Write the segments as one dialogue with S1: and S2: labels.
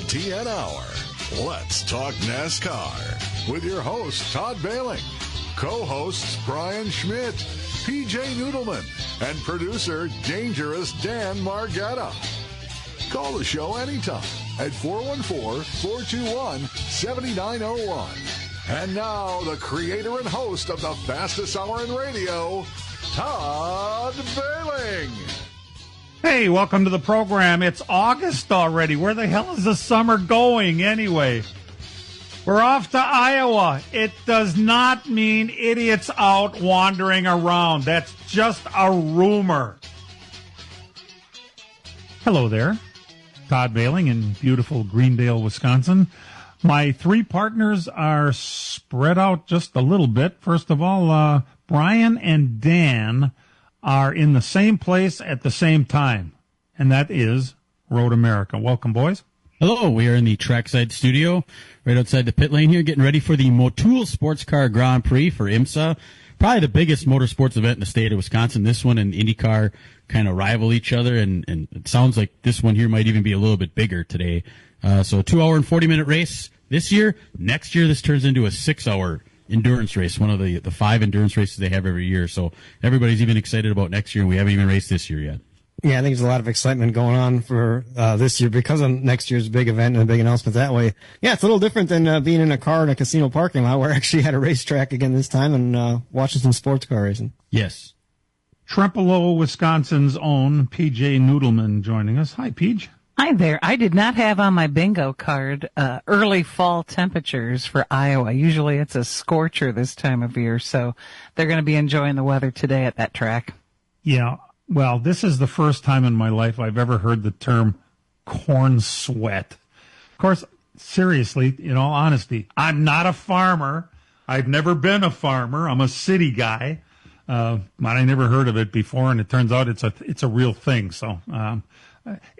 S1: LTN Hour. Let's talk NASCAR with your host, Todd Bailing, co-hosts Brian Schmidt, PJ Noodleman, and producer Dangerous Dan Margetta. Call the show anytime at 414-421-7901. And now, the creator and host of the fastest hour in radio, Todd Bailing.
S2: Hey, welcome to the program. It's August already. Where the hell is the summer going anyway? We're off to Iowa. It does not mean idiots out wandering around. That's just a rumor. Hello there. Todd Bailing in beautiful Greendale, Wisconsin. My three partners are spread out just a little bit. First of all, Brian and Dan are in the same place at the same time, and that is Road America. Welcome, boys.
S3: Hello. We are in the trackside studio right outside the pit lane here, getting ready for the Motul Sports Car Grand Prix for IMSA. Probably the biggest motorsports event in the state of Wisconsin. This one and IndyCar kind of rival each other, and it sounds like this one here might even be a little bit bigger today. So a 2 hour and 40-minute race this year. Next year, this turns into a 6 hour endurance race, one of the 5 endurance races they have every year. So everybody's even excited about next year, and we haven't even raced this year yet.
S4: Yeah, I think there's a lot of excitement going on for this year because of next year's big event and a big announcement that way. Yeah, it's a little different than being in a car in a casino parking lot. We're actually at a racetrack again this time and watching some sports car racing.
S3: Yes.
S2: Trempealeau, Wisconsin's own PJ Noodleman joining us. Hi, PJ.
S5: Hi there. I did not have on my bingo card early fall temperatures for Iowa. Usually it's a scorcher this time of year, so they're going to be enjoying the weather today at that track.
S2: Yeah, well, this is the first time in my life I've ever heard the term corn sweat. Of course, seriously, in all honesty, I'm not a farmer. I've never been a farmer. I'm a city guy. But I never heard of it before, and it turns out it's a real thing. So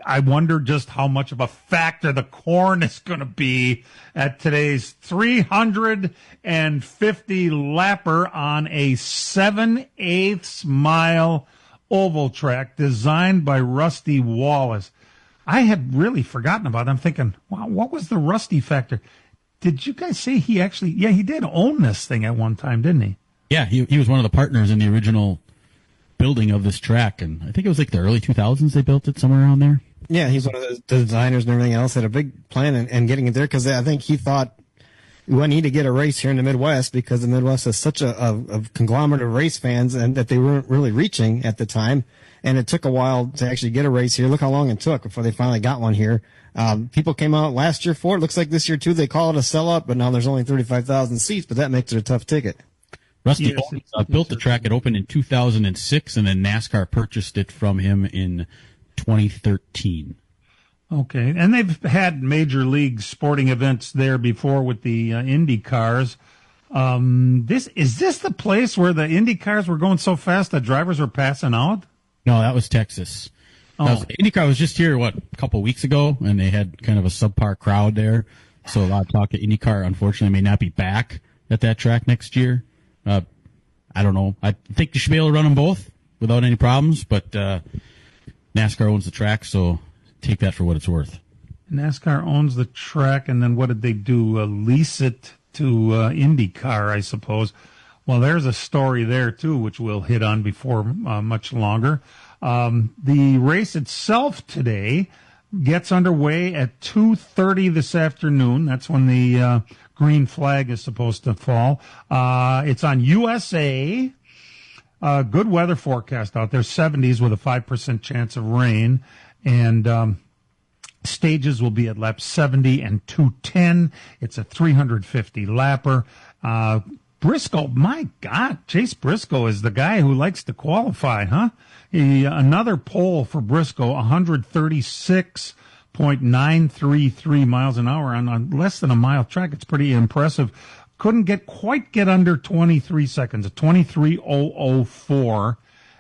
S2: I wonder just how much of a factor the corn is going to be at today's 350 lapper on a 7/8 mile oval track designed by Rusty Wallace. I had really forgotten about it. I'm thinking, wow, what was the Rusty factor? Did you guys say he actually, yeah, he did own this thing at one time, didn't he?
S3: Yeah, he was one of the partners in the original building of this track, and I think it was like the early 2000s they built it, somewhere around there.
S4: Yeah, he's one of the designers and everything else. Had a big plan in getting it there because I think he thought we need to get a race here in the Midwest because the Midwest is such a conglomerate of race fans and that they weren't really reaching at the time. And it took a while to actually get a race here. Look how long it took before they finally got one here. People came out last year for it. Looks like this year, too, they call it a sellout, but now there's only 35,000 seats, but that makes it a tough ticket.
S3: Rusty built the track. It opened in 2006, and then NASCAR purchased it from him in 2013.
S2: Okay, and they've had major league sporting events there before with the Indy cars. Is this the place where the Indy cars were going so fast that drivers were passing out?
S3: No, that was Texas. IndyCar was just here, a couple weeks ago, and they had kind of a subpar crowd there. So a lot of talk that IndyCar, unfortunately, may not be back at that track next year. I don't know. I think you should be able to run them both without any problems, but NASCAR owns the track, so take that for what it's worth.
S2: NASCAR owns the track, and then what did they do? Lease it to IndyCar, I suppose. Well, there's a story there, too, which we'll hit on before much longer. The race itself today gets underway at 2:30 this afternoon. That's when the green flag is supposed to fall. It's on USA. Good weather forecast out there, 70s with a 5% chance of rain. And stages will be at laps 70 and 210. It's a 350 lapper. Briscoe, my God, Chase Briscoe is the guy who likes to qualify, huh? Another pole for Briscoe, 136.933 miles an hour on a less than a mile track. It's pretty impressive. Couldn't quite get under 23 seconds, a 23:004.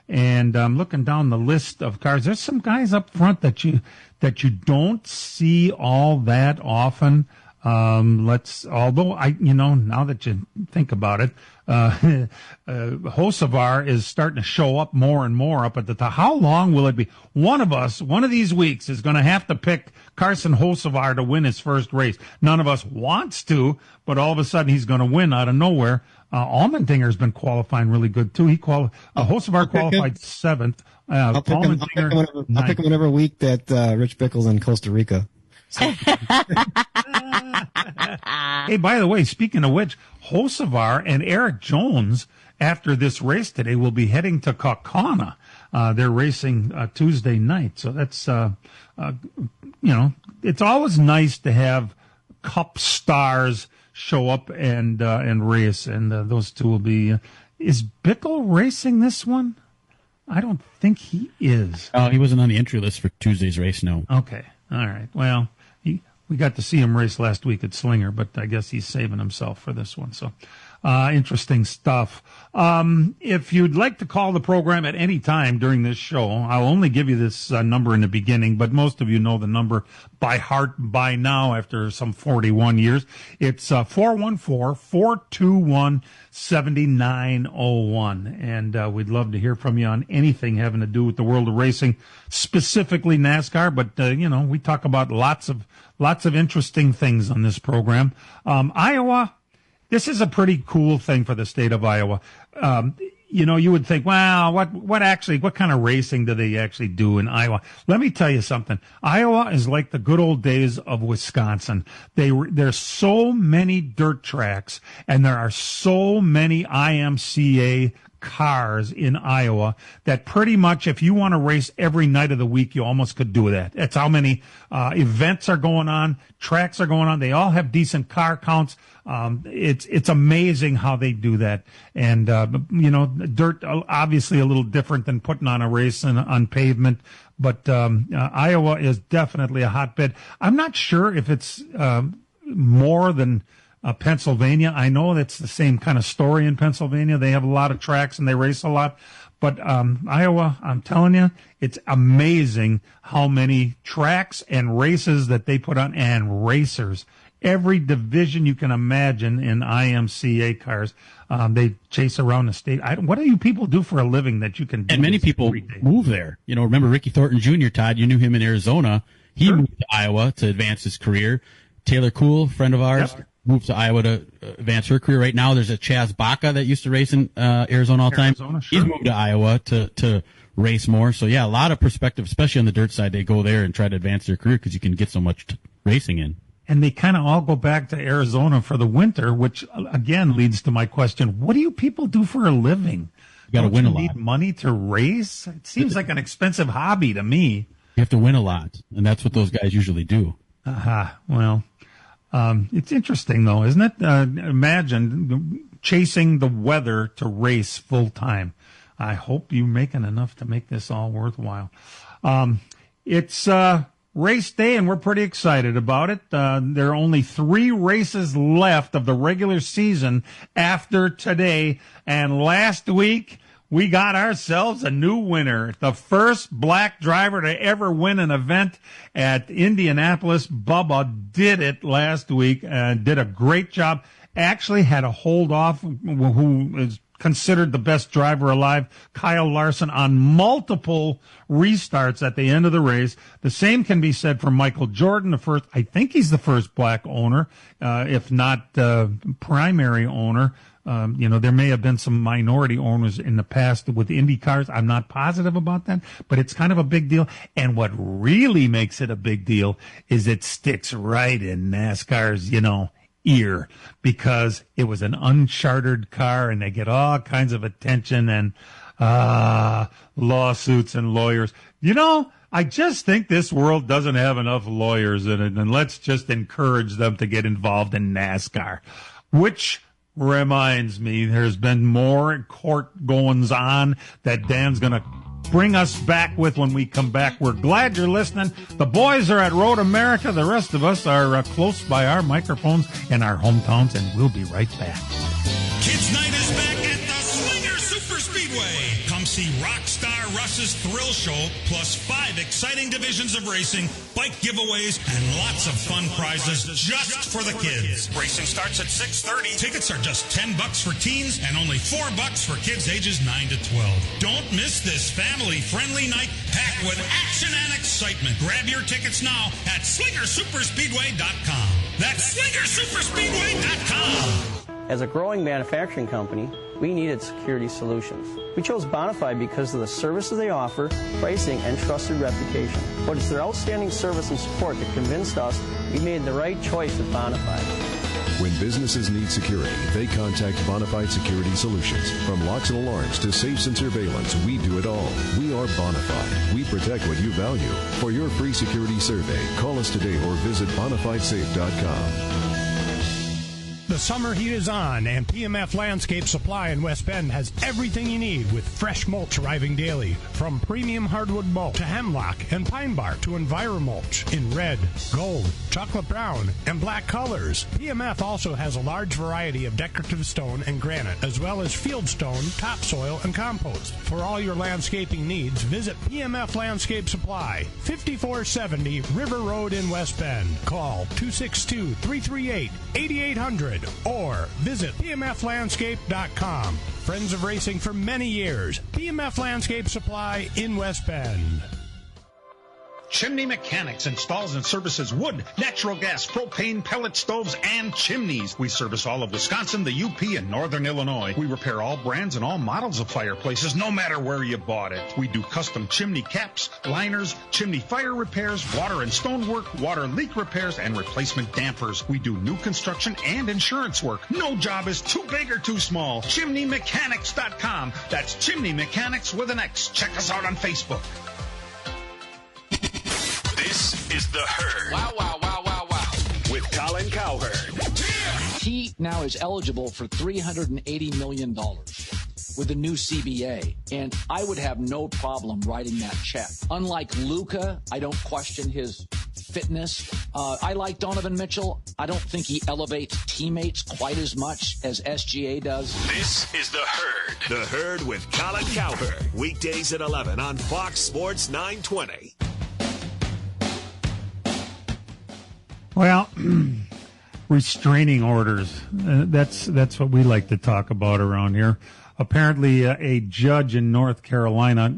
S2: And I'm looking down the list of cars. There's some guys up front that you don't see all that often. Now that you think about it, Hocevar is starting to show up more and more up at the top. How long will it be? One of these weeks is going to have to pick Carson Hocevar to win his first race. None of us wants to, but all of a sudden he's going to win out of nowhere. Allmendinger's been qualifying really good too. Hocevar qualified 7th.
S4: I'll pick him whenever week that Rich Bickle's in Costa Rica. So.
S2: Hey, by the way, speaking of which, Hocevar and Eric Jones, after this race today, will be heading to Kaukauna. They're racing Tuesday night. So that's, it's always nice to have Cup stars show up and race. And those two will be, is Bickle racing this one? I don't think he is.
S3: Oh, he wasn't on the entry list for Tuesday's race, no.
S2: Okay. All right. Well, we got to see him race last week at Slinger, but I guess he's saving himself for this one. So, interesting stuff. If you'd like to call the program at any time during this show, I'll only give you this number in the beginning, but most of you know the number by heart by now after some 41 years. It's 414-421-7901. And we'd love to hear from you on anything having to do with the world of racing, specifically NASCAR. But, we talk about lots of interesting things on this program. Iowa, this is a pretty cool thing for the state of Iowa. You would think, wow, what kind of racing do they actually do in Iowa? Let me tell you something. Iowa is like the good old days of Wisconsin. There's so many dirt tracks and there are so many IMCA cars in Iowa that pretty much if you want to race every night of the week, you almost could do that. That's how many events are going on, tracks are going on. They all have decent car counts. It's amazing how they do that. And, dirt, obviously a little different than putting on a race on pavement. But Iowa is definitely a hotbed. I'm not sure if it's more than Pennsylvania. I know that's the same kind of story in Pennsylvania. They have a lot of tracks and they race a lot. But Iowa, I'm telling you, it's amazing how many tracks and races that they put on and racers. Every division you can imagine in IMCA cars, they chase around the state. What do you people do for a living that you can do?
S3: And many people move there. Remember Ricky Thornton Jr., Todd, you knew him in Arizona. He moved to Iowa to advance his career. Taylor Kuhl, friend of ours, moved to Iowa to advance her career. Right now, there's a Chaz Baca that used to race in Arizona all the time.
S2: Sure.
S3: He's moved to Iowa to race more. So, yeah, a lot of perspective, especially on the dirt side. They go there and try to advance their career because you can get so much racing in.
S2: And they kind of all go back to Arizona for the winter, which, again, leads to my question. What do you people do for a living?
S3: You got to win a lot.
S2: Need money to race? It seems like an expensive hobby to me.
S3: You have to win a lot, and that's what those guys usually do.
S2: Well, it's interesting, though, isn't it? Imagine chasing the weather to race full time. I hope you're making enough to make this all worthwhile. It's race day, and we're pretty excited about it. There are only 3 races left of the regular season after today, and last week we got ourselves a new winner. The first black driver to ever win an event at Indianapolis. Bubba did it last week and did a great job. Actually had a hold off who is considered the best driver alive, Kyle Larson, on multiple restarts at the end of the race. The same can be said for Michael Jordan, I think he's the first black owner, if not primary owner. There may have been some minority owners in the past with Indy cars. I'm not positive about that, but it's kind of a big deal. And what really makes it a big deal is it sticks right in NASCAR's, ear, because it was an unchartered car and they get all kinds of attention and lawsuits and lawyers. I just think this world doesn't have enough lawyers in it, and let's just encourage them to get involved in NASCAR, which reminds me, there's been more court goings on that Dan's going to bring us back with when we come back. We're glad you're listening. The boys are at Road America. The rest of us are close by our microphones in our hometowns, and we'll be right back.
S6: Kids Night is back at the Slinger Super Speedway. Come see rock star Russ's Thrill Show, plus 5 exciting divisions of racing, bike giveaways, and lots of fun prizes just for the kids. Racing starts at 6:30. Tickets are just $10 for teens and only $4 for kids ages 9 to 12. Don't miss this family-friendly night packed with action and excitement. Grab your tickets now at SlingerSuperspeedway.com. That's SlingerSuperspeedway.com.
S7: As a growing manufacturing company, we needed security solutions. We chose Bonafide because of the services they offer, pricing, and trusted reputation. But it's their outstanding service and support that convinced us we made the right choice with Bonafide.
S8: When businesses need security, they contact Bonafide Security Solutions. From locks and alarms to safes and surveillance, we do it all. We are Bonafide. We protect what you value. For your free security survey, call us today or visit BonafideSafe.com.
S9: The summer heat is on, and PMF Landscape Supply in West Bend has everything you need with fresh mulch arriving daily. From premium hardwood mulch to hemlock and pine bark to EnviroMulch in red, gold, chocolate brown, and black colors. PMF also has a large variety of decorative stone and granite, as well as field stone, topsoil, and compost. For all your landscaping needs, visit PMF Landscape Supply, 5470 River Road in West Bend. Call 262-338-8800. Or visit pmflandscape.com. Friends of racing for many years. PMF Landscape Supply in West Bend.
S10: Chimney Mechanics installs and services wood, natural gas, propane, pellet stoves, and chimneys. We service all of Wisconsin, the UP, and Northern Illinois. We repair all brands and all models of fireplaces, no matter where you bought it. We do custom chimney caps, liners, chimney fire repairs, water and stonework, water leak repairs, and replacement dampers. We do new construction and insurance work. No job is too big or too small. ChimneyMechanics.com. That's Chimney Mechanics with an X. Check us out on Facebook.
S11: This is The Herd.
S12: Wow, wow, wow, wow, wow.
S11: With Colin Cowherd.
S12: He now is eligible for $380 million with the new CBA, and I would have no problem writing that check. Unlike Luka, I don't question his fitness. I like Donovan Mitchell. I don't think he elevates teammates quite as much as SGA does.
S11: This is The Herd. The Herd with Colin Cowherd. Weekdays at 11 on Fox Sports 920.
S2: Well, restraining orders. That's what we like to talk about around here. Apparently, a judge in North Carolina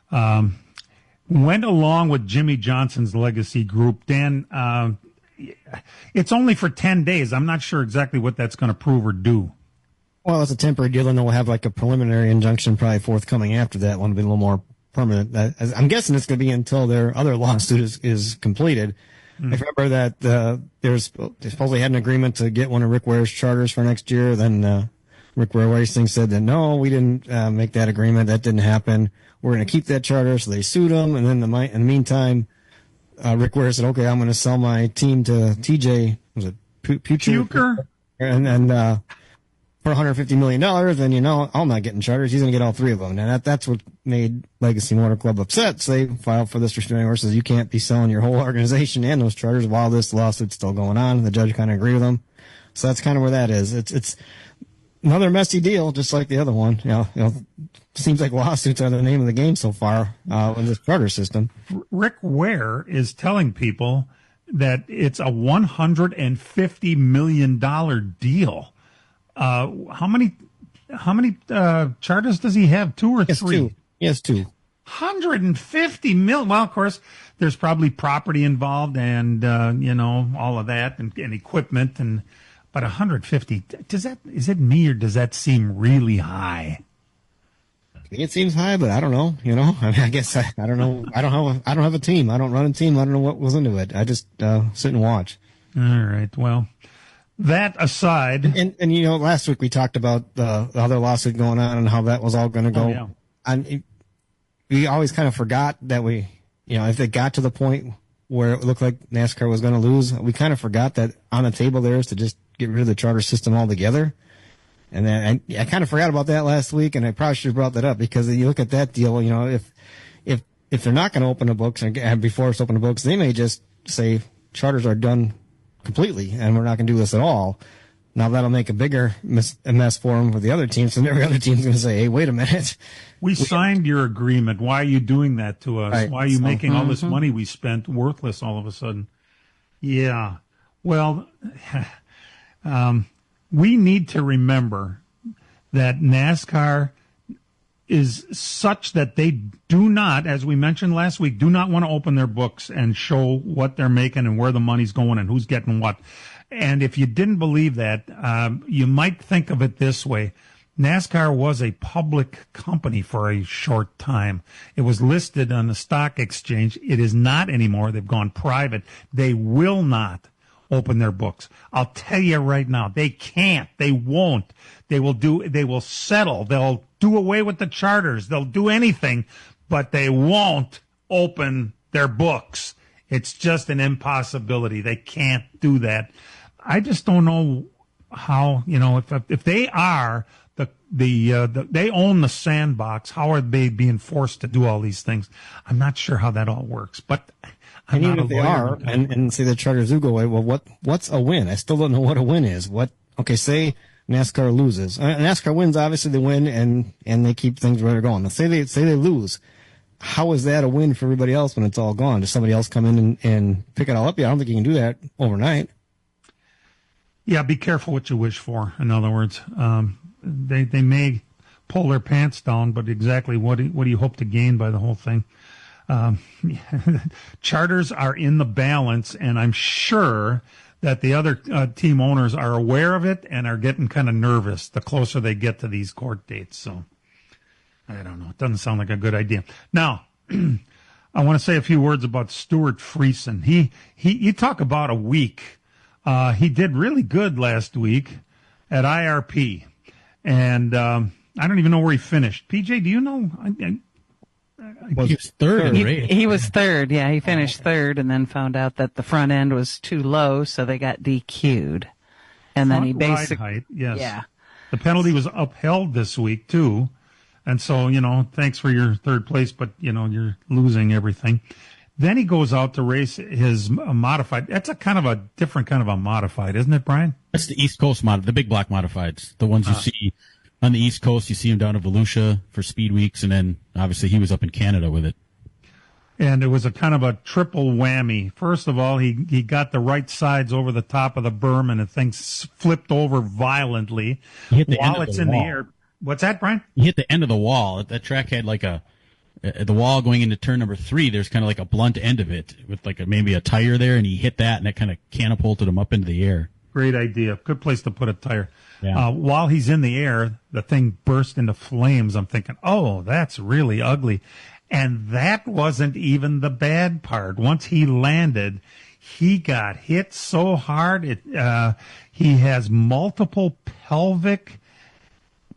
S2: went along with Jimmy Johnson's legacy group. Dan, it's only for 10 days. I'm not sure exactly what that's going to prove or do.
S4: Well, it's a temporary deal, and then we'll have like a preliminary injunction probably forthcoming after that one, will be a little more permanent. I'm guessing it's going to be until their other lawsuit is completed. I remember that they supposedly had an agreement to get one of Rick Ware's charters for next year. Then Rick Ware Racing said that, no, we didn't make that agreement. That didn't happen. We're going to keep that charter. So they sued him. And then in the meantime, Rick Ware said, okay, I'm going to sell my team to TJ. Was it Pucher? And for $150 million, then, I'm not getting charters. He's going to get all three of them. And that's what made Legacy Motor Club upset. So they filed for this restraining order. Says you can't be selling your whole organization and those charters while this lawsuit's still going on. The judge kind of agreed with them. So that's kind of where that is. It's another messy deal, just like the other one. Seems like lawsuits are the name of the game so far in this charter system.
S2: Rick Ware is telling people that it's a $150 million deal. How many charters does he have? 2 or 3?
S4: He has 2.
S2: 150 million. Well, of course, there's probably property involved and, all of that and equipment but 150, is it me or does that seem really high?
S4: It seems high, but I don't know, I guess I don't know. I don't have a team. I don't run a team. I don't know what goes into it. I just, sit and watch.
S2: All right. Well, that aside.
S4: And last week we talked about the other lawsuit going on and how that was all going to go.
S2: Oh, yeah.
S4: And we always kind of forgot that if it got to the point where it looked like NASCAR was going to lose, we kind of forgot that on the table there is to just get rid of the charter system altogether. And then I kind of forgot about that last week, and I probably should have brought that up because you look at that deal, if they're not going to open the books and be forced to open the books, they may just say charters are done completely and we're not going to do this at all. Now that'll make a bigger mess for them with the other teams. So every other team's going to say, hey, wait a minute.
S2: We signed your agreement. Why are you doing that to us?
S4: Right.
S2: Why are you making all this money we spent worthless all of a sudden? Yeah. Well, we need to remember that NASCAR is such that they do not, as we mentioned last week, do not want to open their books and show what they're making and where the money's going and who's getting what. And if you didn't believe that, you might think of it this way. NASCAR was a public company for a short time. It was listed on the stock exchange. It is not anymore. They've gone private. They will not open their books. I'll tell you right now, they can't. They won't. They will settle. They'll do away with the charters. They'll do anything, but they won't open their books. It's just an impossibility. They can't do that. I just don't know how, if they are they own the sandbox, how are they being forced to do all these things? I'm not sure how that all works, but I'm not a lawyer. They are,
S4: and say the charters do go away. Well, what's a win? I still don't know what a win is. Say NASCAR loses. NASCAR wins, obviously they win and they keep things where they're going. Now say they lose. How is that a win for everybody else when it's all gone? Does somebody else come in and pick it all up? Yeah, I don't think you can do that overnight.
S2: Yeah, be careful what you wish for. In other words, they may pull their pants down, but exactly what do you hope to gain by the whole thing? Charters are in the balance, and I'm sure that the other team owners are aware of it and are getting kind of nervous the closer they get to these court dates. So I don't know. It doesn't sound like a good idea. Now, I want to say a few words about Stuart Friesen. You talk about a week. He did really good last week at IRP, and I don't even know where he finished. PJ, do you know?
S3: He was third.
S5: He was third. Yeah, he finished third, and then found out that the front end was too low, so they got DQ'd. And then he basically
S2: height, yes.
S5: Yeah.
S2: The penalty was upheld this week too, and so thanks for your third place, but you're losing everything. Then he goes out to race his modified. That's a kind of a different kind of a modified, isn't it, Brian?
S3: That's the East Coast the big block modifieds, the ones you see on the East Coast. You see him down at Volusia for Speed Weeks, and then obviously he was up in Canada with it.
S2: And it was a kind of a triple whammy. First of all, he got the right sides over the top of the berm, and the thing flipped over violently while it's in the air. What's that, Brian?
S3: He hit the end of the wall. That track had like the wall going into turn number 3, there's kind of like a blunt end of it with maybe a tire there, and he hit that, and that kind of catapulted him up into the air.
S2: Great idea. Good place to put a tire.
S3: Yeah.
S2: While he's in the air, the thing burst into flames. I'm thinking, oh, that's really ugly. And that wasn't even the bad part. Once he landed, he got hit so hard. He has multiple pelvic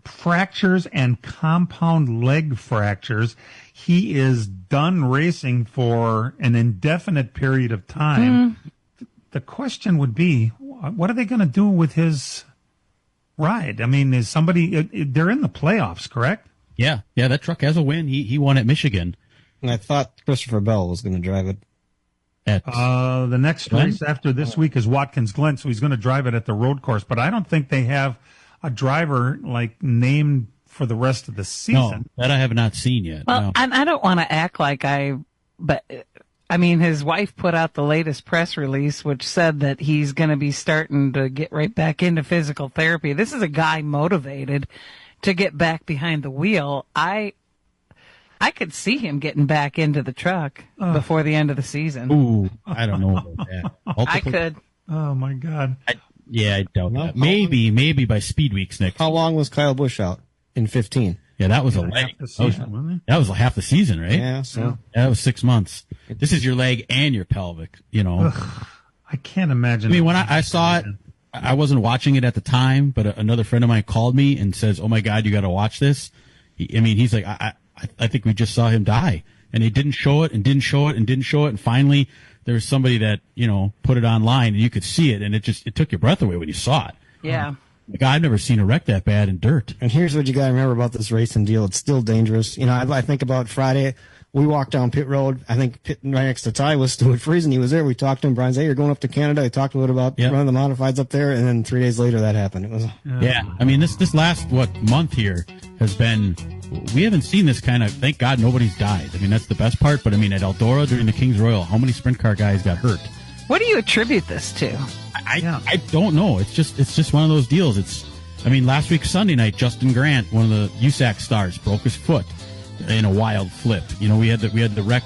S2: fractures and compound leg fractures. He is done racing for an indefinite period of time. The question would be, what are they going to do with his ride? I mean, they're in the playoffs, correct?
S3: Yeah, that truck has a win. He won at Michigan.
S4: And I thought Christopher Bell was going to drive it.
S2: The next race after this week is Watkins Glen, so he's going to drive it at the road course. But I don't think they have a driver named for the rest of the season.
S3: No, that I have not seen yet.
S5: Well,
S3: no.
S5: I don't want to act like his wife put out the latest press release, which said that he's going to be starting to get right back into physical therapy. This is a guy motivated to get back behind the wheel. I could see him getting back into the truck before the end of the season.
S3: Ooh, I don't know about that.
S5: I could.
S2: Oh my God.
S3: I doubt that. Maybe by Speed Weeks next.
S4: How long was Kyle Busch out? In 15.
S3: Yeah, that was a leg.
S2: Half the season, wasn't it?
S3: That was half the season, right?
S4: Yeah, so.
S3: Yeah, that was 6 months. This is your leg and your pelvic,
S2: I can't imagine.
S3: I mean, when I saw it, I wasn't watching it at the time, but another friend of mine called me and says, "Oh my God, you got to watch this." He's like, I think we just saw him die, and they didn't show it and didn't show it and didn't show it, and finally there was somebody that put it online and you could see it, and it took your breath away when you saw it.
S5: Yeah.
S3: Like, I've never seen a wreck that bad in dirt.
S4: And here's what you got to remember about this racing deal. It's still dangerous. I think about Friday. We walked down pit road. I think pit right next to Ty was Stuart Friesen. He was there. We talked to him. Brian said, hey, you're going up to Canada. I talked a little about running the modifieds up there. And then 3 days later, that happened. It was
S3: I mean, this last, month here has been, we haven't seen this kind of, thank God nobody's died. I mean, that's the best part. But I mean, at Eldora during the Kings Royal, how many sprint car guys got hurt?
S5: What do you attribute this to?
S3: I don't know. It's just one of those deals. Last week, Sunday night, Justin Grant, one of the USAC stars, broke his foot in a wild flip. We had the wreck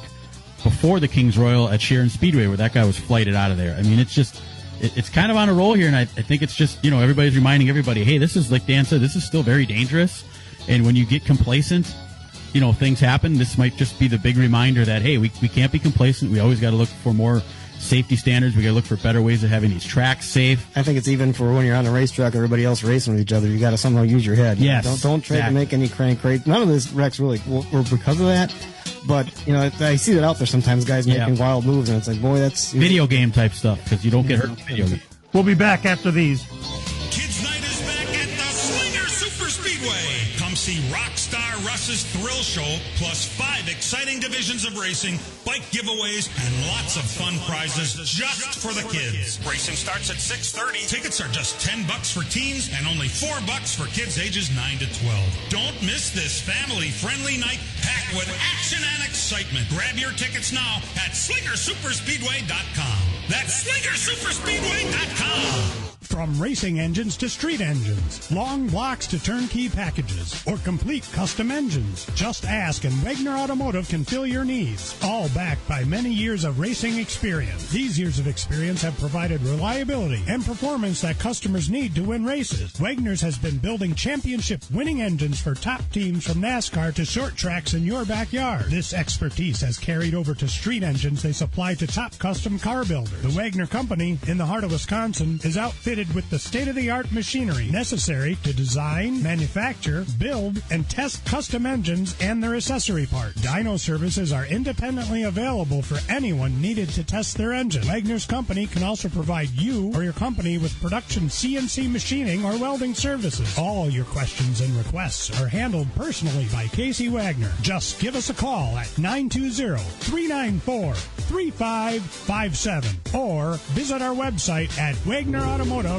S3: before the Kings Royal at Sharon Speedway where that guy was flighted out of there. I mean, it's kind of on a roll here, and I think it's just, everybody's reminding everybody, hey, this is, like Dan said, this is still very dangerous. And when you get complacent, things happen. This might just be the big reminder that, hey, we can't be complacent. We always got to look for more safety standards. We got to look for better ways of having these tracks safe.
S4: I think it's even for when you're on a racetrack, everybody else racing with each other. You got to somehow use your head.
S3: Yes,
S4: don't try to make any crank rate. None of this wrecks really were because of that. But I see that out there sometimes. Guys making wild moves, and it's like, boy, that's
S3: video game type stuff because you don't get hurt in video game.
S2: We'll be back after these.
S6: Kids Night is back at the Slinger Super Speedway. Come see Rockstar Russ's Thrill Show, plus 5 exciting divisions of racing, bike giveaways, and lots of fun prizes just for the kids. Racing starts at 6:30. Tickets are just $10 for teens and only $4 for kids ages 9 to 12. Don't miss this family-friendly night packed with action and excitement. Grab your tickets now at SlingerSuperspeedway.com. That's SlingerSuperspeedway.com.
S9: From racing engines to street engines, long blocks to turnkey packages, or complete custom engines, just ask and Wagner Automotive can fill your needs. All backed by many years of racing experience. These years of experience have provided reliability and performance that customers need to win races. Wagner's has been building championship-winning engines for top teams from NASCAR to short tracks in your backyard. This expertise has carried over to street engines they supply to top custom car builders. The Wagner Company, in the heart of Wisconsin, is outfitted with the state-of-the-art machinery necessary to design, manufacture, build, and test custom engines and their accessory parts. Dyno services are independently available for anyone needed to test their engine. Wagner's Company can also provide you or your company with production CNC machining or welding services. All your questions and requests are handled personally by Casey Wagner. Just give us a call at 920-394-3557 or visit our website at WagnerAutomotive.com.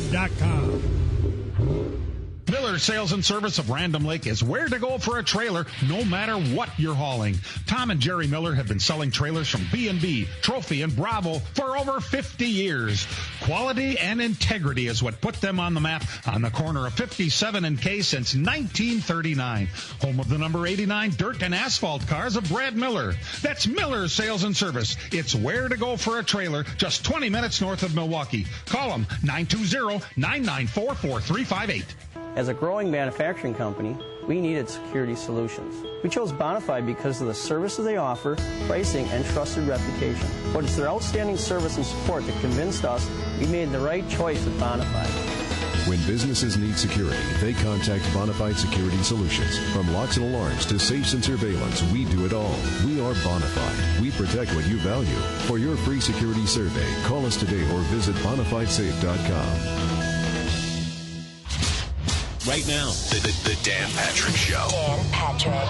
S10: Miller Sales and Service of Random Lake is where to go for a trailer, no matter what you're hauling. Tom and Jerry Miller have been selling trailers from B&B, Trophy, and Bravo for over 50 years. Quality and integrity is what put them on the map on the corner of 57 and K since 1939. Home of the number 89 dirt and asphalt cars of Brad Miller. That's Miller Sales and Service. It's where to go for a trailer, just 20 minutes north of Milwaukee. Call them 920-994-4358.
S7: As a growing manufacturing company, we needed security solutions. We chose Bonafide because of the services they offer, pricing, and trusted reputation. But it's their outstanding service and support that convinced us we made the right choice with Bonafide.
S8: When businesses need security, they contact Bonafide Security Solutions. From locks and alarms to safes and surveillance, we do it all. We are Bonafide. We protect what you value. For your free security survey, call us today or visit bonafidesafe.com.
S11: Right now, the Dan Patrick Show.
S13: Dan Patrick.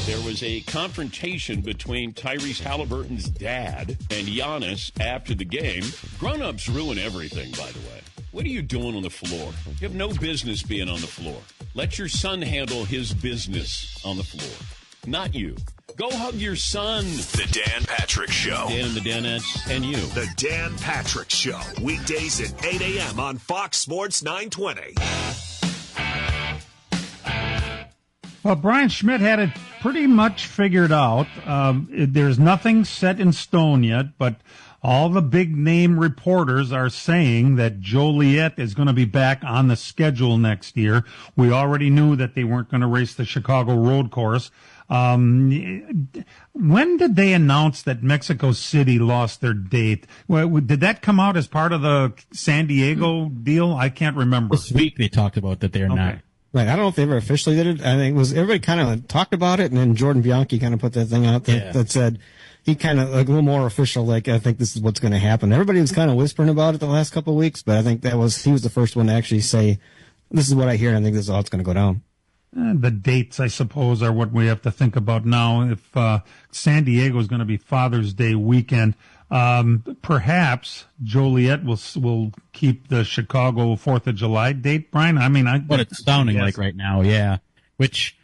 S14: There was a confrontation between Tyrese Halliburton's dad and Giannis after the game. Grown-ups ruin everything, by the way. What are you doing on the floor? You have no business being on the floor. Let your son handle his business on the floor, not you. Go hug your son.
S11: The Dan Patrick Show.
S14: Dan and the Danettes and you.
S11: The Dan Patrick Show. Weekdays at 8 a.m. on Fox Sports 920.
S2: Well, Brian Schmidt had it pretty much figured out. There's nothing set in stone yet, but all the big-name reporters are saying that Joliet is going to be back on the schedule next year. We already knew that they weren't going to race the Chicago Road Course. When did they announce that Mexico City lost their date? Well, did that come out as part of the San Diego deal? I can't remember.
S3: This week they talked about that they are not.
S4: Right. I don't know if they ever officially did it. I think it was everybody kind of talked about it, and then Jordan Bianchi kind of put that thing out that said he kind of like a little more official, like, I think this is what's going to happen. Everybody was kind of whispering about it the last couple of weeks, but I think he was the first one to actually say, this is what I hear, and I think this is how it's going to go down.
S2: The dates, I suppose, are what we have to think about now. If San Diego is going to be Father's Day weekend, perhaps Joliet will keep the Chicago 4th of July date, Brian. I mean,
S3: what it's sounding like right now, yeah. Which,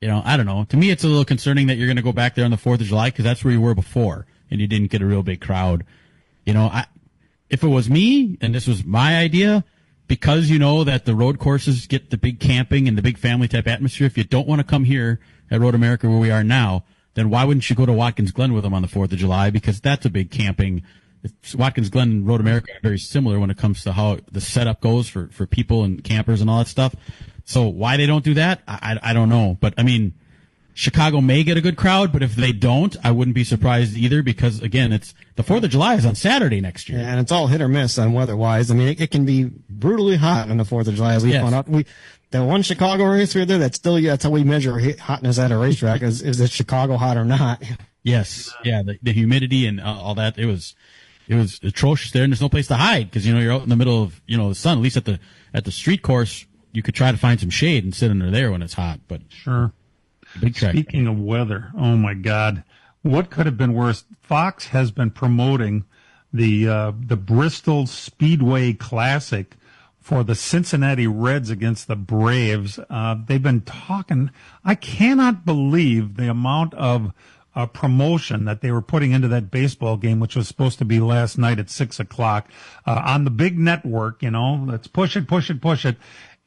S3: I don't know. To me, it's a little concerning that you're going to go back there on the 4th of July because that's where you were before, and you didn't get a real big crowd. If it was me and this was my idea, because you know that the road courses get the big camping and the big family type atmosphere, if you don't want to come here at Road America where we are now, then why wouldn't you go to Watkins Glen with them on the 4th of July? Because that's a big camping. Watkins Glen and Road America are very similar when it comes to how the setup goes for people and campers and all that stuff. So why they don't do that, I don't know. But I mean, Chicago may get a good crowd, but if they don't, I wouldn't be surprised either because, again, it's the 4th of July is on Saturday next year.
S4: Yeah, and it's all hit or miss on weather-wise. I mean, it can be brutally hot on the 4th of July, as we found out. The one Chicago race right there, that's how we measure hotness at a racetrack, is it Chicago hot or not?
S3: Yes, yeah, the humidity and all that, it was atrocious there, and there's no place to hide because, you're out in the middle of, the sun. At least at the street course, you could try to find some shade and sit under there when it's hot, but.
S2: Sure.
S3: Big track.
S2: Speaking of weather, oh my God, what could have been worse? Fox has been promoting the Bristol Speedway Classic for the Cincinnati Reds against the Braves. They've been talking. I cannot believe the amount of promotion that they were putting into that baseball game, which was supposed to be last night at 6:00 on the big network. Let's push it,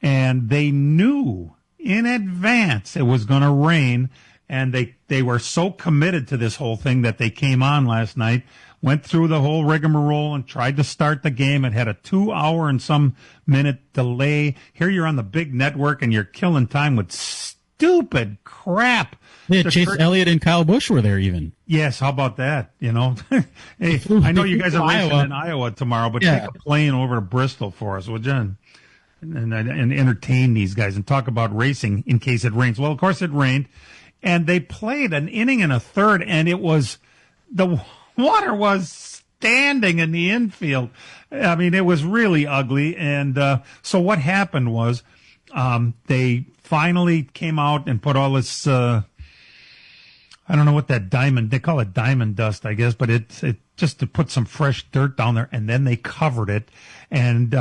S2: and they knew in advance it was going to rain, and they were so committed to this whole thing that they came on last night, went through the whole rigmarole and tried to start the game. It had a 2-hour and some minute delay. Here you're on the big network and you're killing time with stupid crap.
S3: Yeah, Chase Elliott and Kyle Busch were there even.
S2: Yes, how about that? Hey, I know you guys are racing in Iowa tomorrow, but take a plane over to Bristol for us, would you? And entertain these guys and talk about racing in case it rains. Well, of course it rained, and they played an inning and a third, and the water was standing in the infield. I mean, it was really ugly. And so what happened was they finally came out and put all this, I don't know what that they call it diamond dust, I guess, but it just to put some fresh dirt down there, and then they covered it, and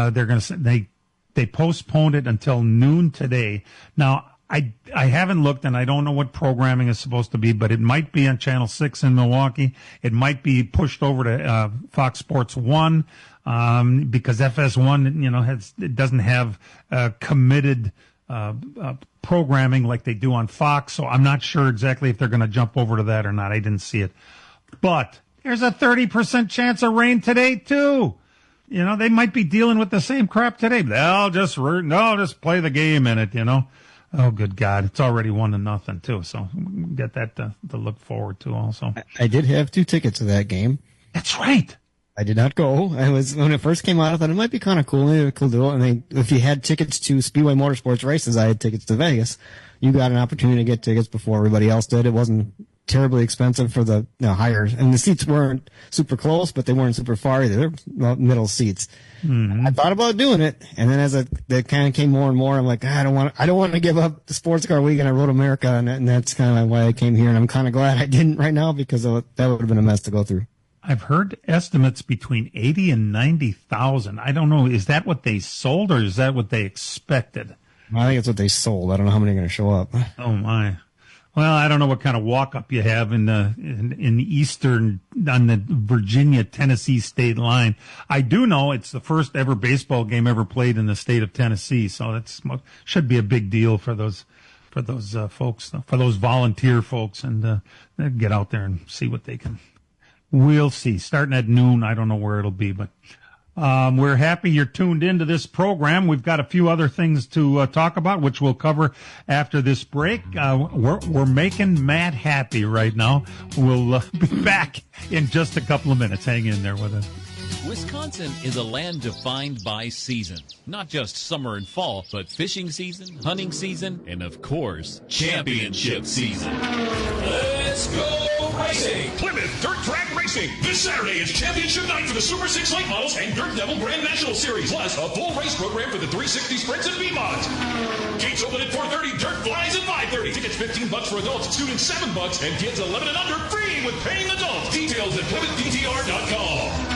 S2: they postponed it until noon today. Now, I haven't looked, and I don't know what programming is supposed to be, but it might be on Channel 6 in Milwaukee. It might be pushed over to Fox Sports 1 because FS1, it doesn't have committed programming like they do on Fox, so I'm not sure exactly if they're going to jump over to that or not. I didn't see it. But there's a 30% chance of rain today, too. They might be dealing with the same crap today. They'll just play the game in it, Oh, good God. It's already 1-0, too. So get that to look forward to also.
S4: I did have 2 tickets to that game.
S2: That's right.
S4: I did not go. When it first came out, I thought it might be kind of cool. Maybe a cool deal. And if you had tickets to Speedway Motorsports races, I had tickets to Vegas. You got an opportunity to get tickets before everybody else did. It wasn't terribly expensive for the higher, and the seats weren't super close, but they weren't super far either. They're middle seats. Mm-hmm. I thought about doing it, and then as that kind of came more and more, I'm like, I don't want to give up the sports car weekend at Road America, and that's kind of why I came here. And I'm kind of glad I didn't right now because that would have been a mess to go through.
S2: I've heard estimates between 80 and 90,000. I don't know. Is that what they sold, or is that what they expected?
S4: I think it's what they sold. I don't know how many are going to show up.
S2: Oh my. Well, I don't know what kind of walk-up you have in eastern, on the Virginia-Tennessee state line. I do know it's the first ever baseball game ever played in the state of Tennessee, so that should be a big deal for those folks, for those volunteer folks, and get out there and see what they can. We'll see. Starting at noon, I don't know where it'll be, but we're happy you're tuned into this program. We've got a few other things to talk about, which we'll cover after this break. We're making Matt happy right now. We'll be back in just a couple of minutes. Hang in there with us.
S13: Wisconsin is a land defined by seasons. Not just summer and fall, but fishing season, hunting season, and of course, championship season.
S6: Let's go racing! Plymouth Dirt Track Racing. This Saturday is championship night for the Super 6 late models and Dirt Devil Grand National Series, plus a full race program for the 360 sprints and V-mods. Gates open at 4:30. Dirt flies at 5:30. Tickets $15 for adults, students $7, and kids 11 and under free with paying adults. Details at PlymouthDTR.com.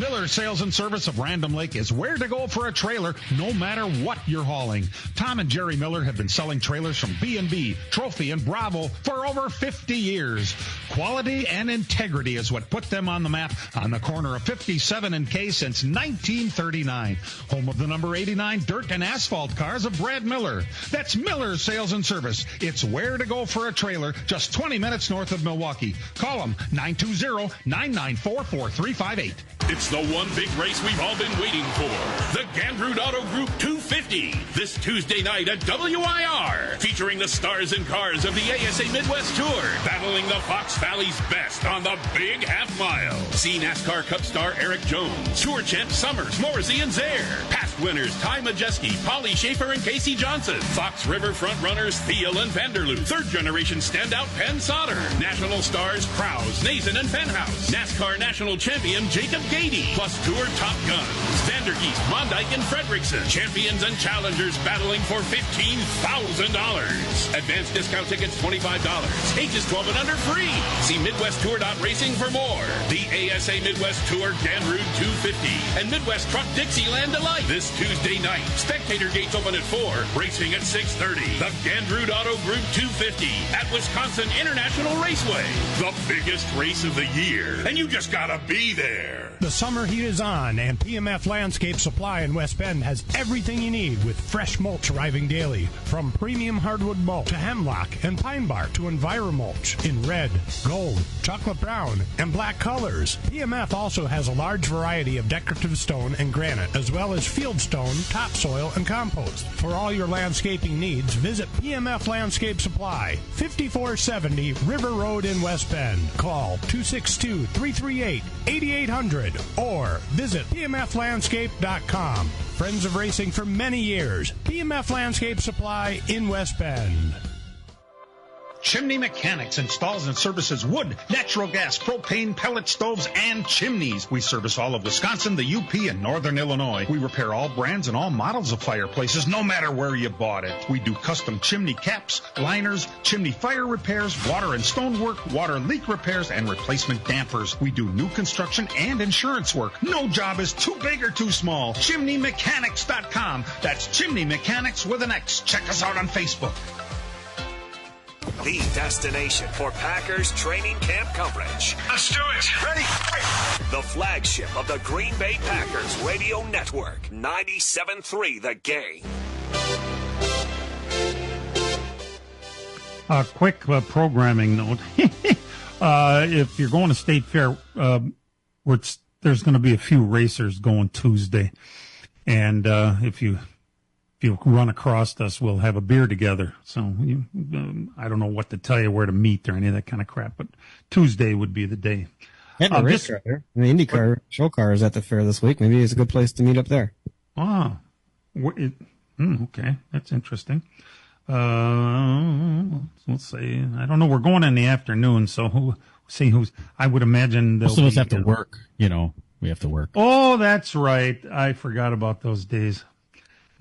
S9: Miller Sales and Service of Random Lake is where to go for a trailer, no matter what you're hauling. Tom and Jerry Miller have been selling trailers from B&B, Trophy, and Bravo for over 50 years. Quality and integrity is what put them on the map on the corner of 57 and K since 1939. Home of the number 89 dirt and asphalt cars of Brad Miller. That's Miller Sales and Service. It's where to go for a trailer, just 20 minutes north of Milwaukee. Call them 920-994-4358.
S14: It's the one big race we've all been waiting for. The Gandrud Auto Group 250. This Tuesday night at WIR. Featuring the stars and cars of the ASA Midwest Tour. Battling the Fox Valley's best on the big half mile. See NASCAR Cup star Eric Jones. Tour champ Summers, Morrissey, and Zaire. Past winners Ty Majeski, Polly Schaefer, and Casey Johnson. Fox River front runners Thiel and Vanderloo. Third generation standout Penn Sauter. National stars Krause, Nason, and Fenhouse. NASCAR national champion Jacob Gady. Plus tour top guns Vandergeest, Mondyke, and Fredrickson. Champions and challengers battling for $15,000. Advanced discount tickets $25. Ages 12 and under free. See MidwestTour.racing for more. The ASA Midwest Tour Gandrud 250 and Midwest Truck Dixieland Delight this Tuesday night. Spectator gates open at 4. Racing at 6:30. The Gandrud Auto Group 250 at Wisconsin International Raceway. The biggest race of the year, and you just gotta be there.
S9: The summer heat is on, and PMF Landscape Supply in West Bend has everything you need with fresh mulch arriving daily. From premium hardwood mulch to hemlock and pine bark to EnviroMulch in red, gold, chocolate brown, and black colors. PMF also has a large variety of decorative stone and granite, as well as field stone, topsoil, and compost. For all your landscaping needs, visit PMF Landscape Supply, 5470 River Road in West Bend. Call 262-338-8800 or visit pmflandscape.com. Friends of racing for many years. PMF Landscape Supply in West Bend.
S10: Chimney Mechanics installs and services wood, natural gas, propane, pellet stoves, and chimneys. We service all of Wisconsin, the UP, and Northern Illinois. We repair all brands and all models of fireplaces, no matter where you bought it. We do custom chimney caps, liners, chimney fire repairs, water and stonework, water leak repairs, and replacement dampers. We do new construction and insurance work. No job is too big or too small. ChimneyMechanics.com. That's Chimney Mechanics with an X. Check us out on Facebook.
S11: The destination for Packers training camp coverage.
S6: Let's do it. Ready?
S11: The flagship of the Green Bay Packers radio network. 97.3 The Game.
S2: Quick programming note. If you're going to State Fair, there's going to be a few racers going Tuesday. And if you run across us, we'll have a beer together. So I don't know what to tell you, where to meet or any of that kind of crap, but Tuesday would be the day.
S4: And a race right there. The IndyCar show car is at the fair this week. Maybe it's a good place to meet up there.
S2: Ah, okay. That's interesting. Let's see. I don't know. We're going in the afternoon, so I would imagine
S3: most of us have to work. We have to work.
S2: Oh, that's right. I forgot about those days.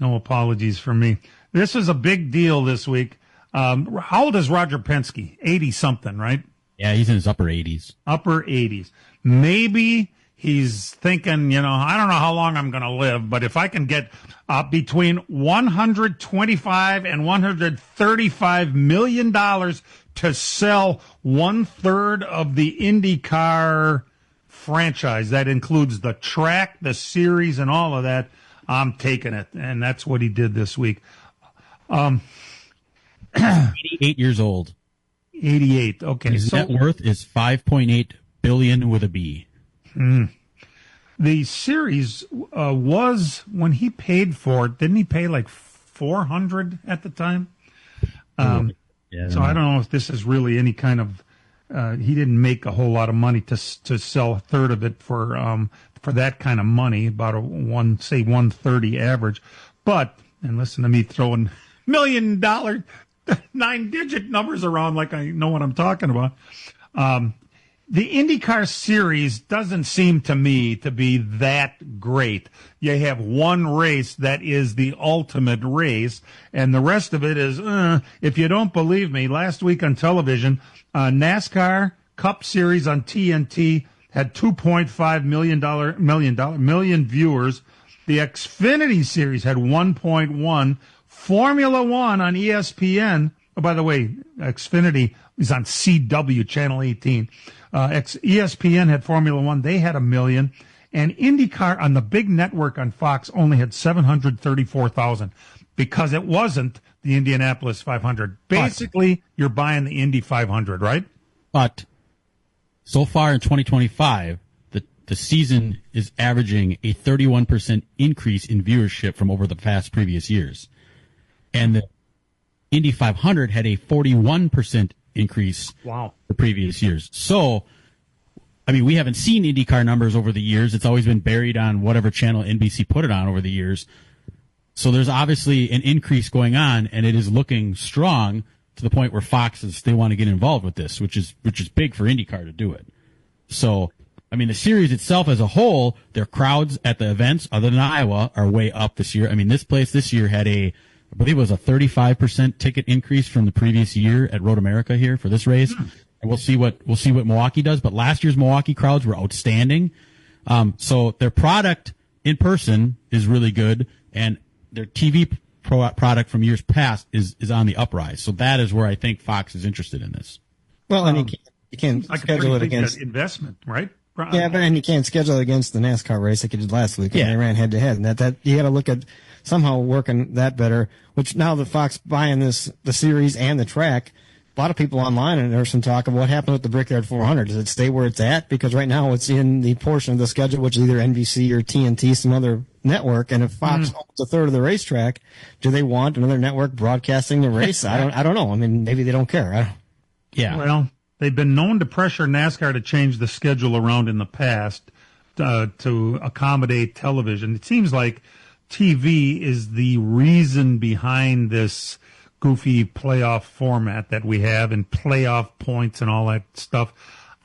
S2: No apologies from me. This is a big deal this week. How old is Roger Penske? 80-something, right?
S3: Yeah, he's in his upper 80s.
S2: Upper 80s. Maybe he's thinking, I don't know how long I'm going to live, but if I can get between $125 and $135 million to sell 1/3 of the IndyCar franchise, that includes the track, the series, and all of that, I'm taking it, and that's what he did this week.
S3: 88 years old.
S2: 88. Okay.
S3: His net worth is $5.8 billion with a B.
S2: The series was, when he paid for it, didn't he pay like $400 at the time? So I don't know if this is really any kind of. He didn't make a whole lot of money to sell 1/3 of it for that kind of money, about a 130 average. But, and listen to me throwing $1 million 9-digit numbers around like I know what I'm talking about. The IndyCar series doesn't seem to me to be that great. You have one race that is the ultimate race, and the rest of it is, if you don't believe me, last week on television, NASCAR Cup Series on TNT had 2.5 million viewers. The Xfinity Series had 1.1. Formula One on ESPN. Oh, by the way, Xfinity is on CW, Channel 18. ESPN had Formula One. They had 1 million. And IndyCar on the big network on Fox only had 734,000 because it wasn't the Indianapolis 500. Basically, you're buying the Indy 500, right?
S3: But so far in 2025, the season is averaging a 31% increase in viewership from over the past previous years. And the Indy 500 had a 41% increase the previous years. So, I mean, we haven't seen IndyCar numbers over the years. It's always been buried on whatever channel NBC put it on over the years. So there's obviously an increase going on, and it is looking strong to the point where Fox they want to get involved with this, which is big for IndyCar to do it. So, I mean, the series itself as a whole, their crowds at the events, other than Iowa, are way up this year. I mean, this place this year had I believe it was a 35% ticket increase from the previous year at Road America here for this race. And we'll see what Milwaukee does. But last year's Milwaukee crowds were outstanding. So their product in person is really good, and their TV product from years past is on the uprise. So that is where I think Fox is interested in this.
S4: Well, and you can't schedule it against
S2: investment, right?
S4: Yeah, but and you can't schedule it against the NASCAR race like you did last week. And they ran head to head, and that you got to look at somehow working that better. Which now that Fox buying the series and the track, a lot of people online, and there's some talk of what happened with the Brickyard 400. Does it stay where it's at? Because right now it's in the portion of the schedule which is either NBC or TNT, some other network. And if Fox owns a third of the racetrack, do they want another network broadcasting the race? I don't know. I mean, maybe they don't care.
S2: Well, they've been known to pressure NASCAR to change the schedule around in the past to accommodate television. It seems like TV is the reason behind this goofy playoff format that we have and playoff points and all that stuff.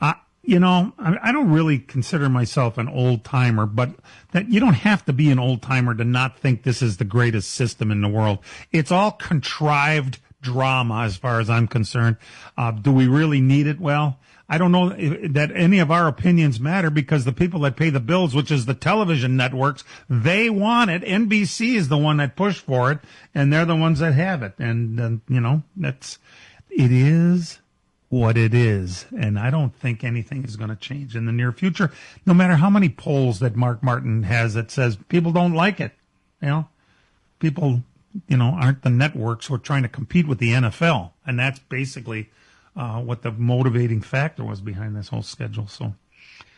S2: I don't really consider myself an old timer, but that you don't have to be an old timer to not think this is the greatest system in the world. It's all contrived drama as far as I'm concerned. Do we really need it? Well, I don't know that any of our opinions matter because the people that pay the bills, which is the television networks, they want it. NBC is the one that pushed for it, and they're the ones that have it. And, it is what it is. And I don't think anything is going to change in the near future, no matter how many polls that Mark Martin has that says people don't like it. People, aren't the networks who are trying to compete with the NFL. And that's basically what the motivating factor was behind this whole schedule. So,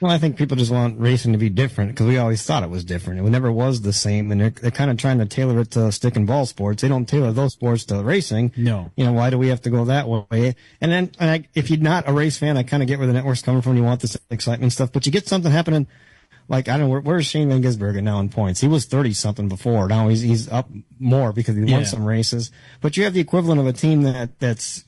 S4: well, I think people just want racing to be different because we always thought it was different. It never was the same, and they're kind of trying to tailor it to stick and ball sports. They don't tailor those sports to racing.
S3: No.
S4: Why do we have to go that way? And then, if you're not a race fan, I kind of get where the network's coming from. You want this excitement stuff, but you get something happening. Like, I don't know, where's Shane Van Gisbergen now in points? He was 30-something before. Now he's up more because he won some races. But you have the equivalent of a team that's,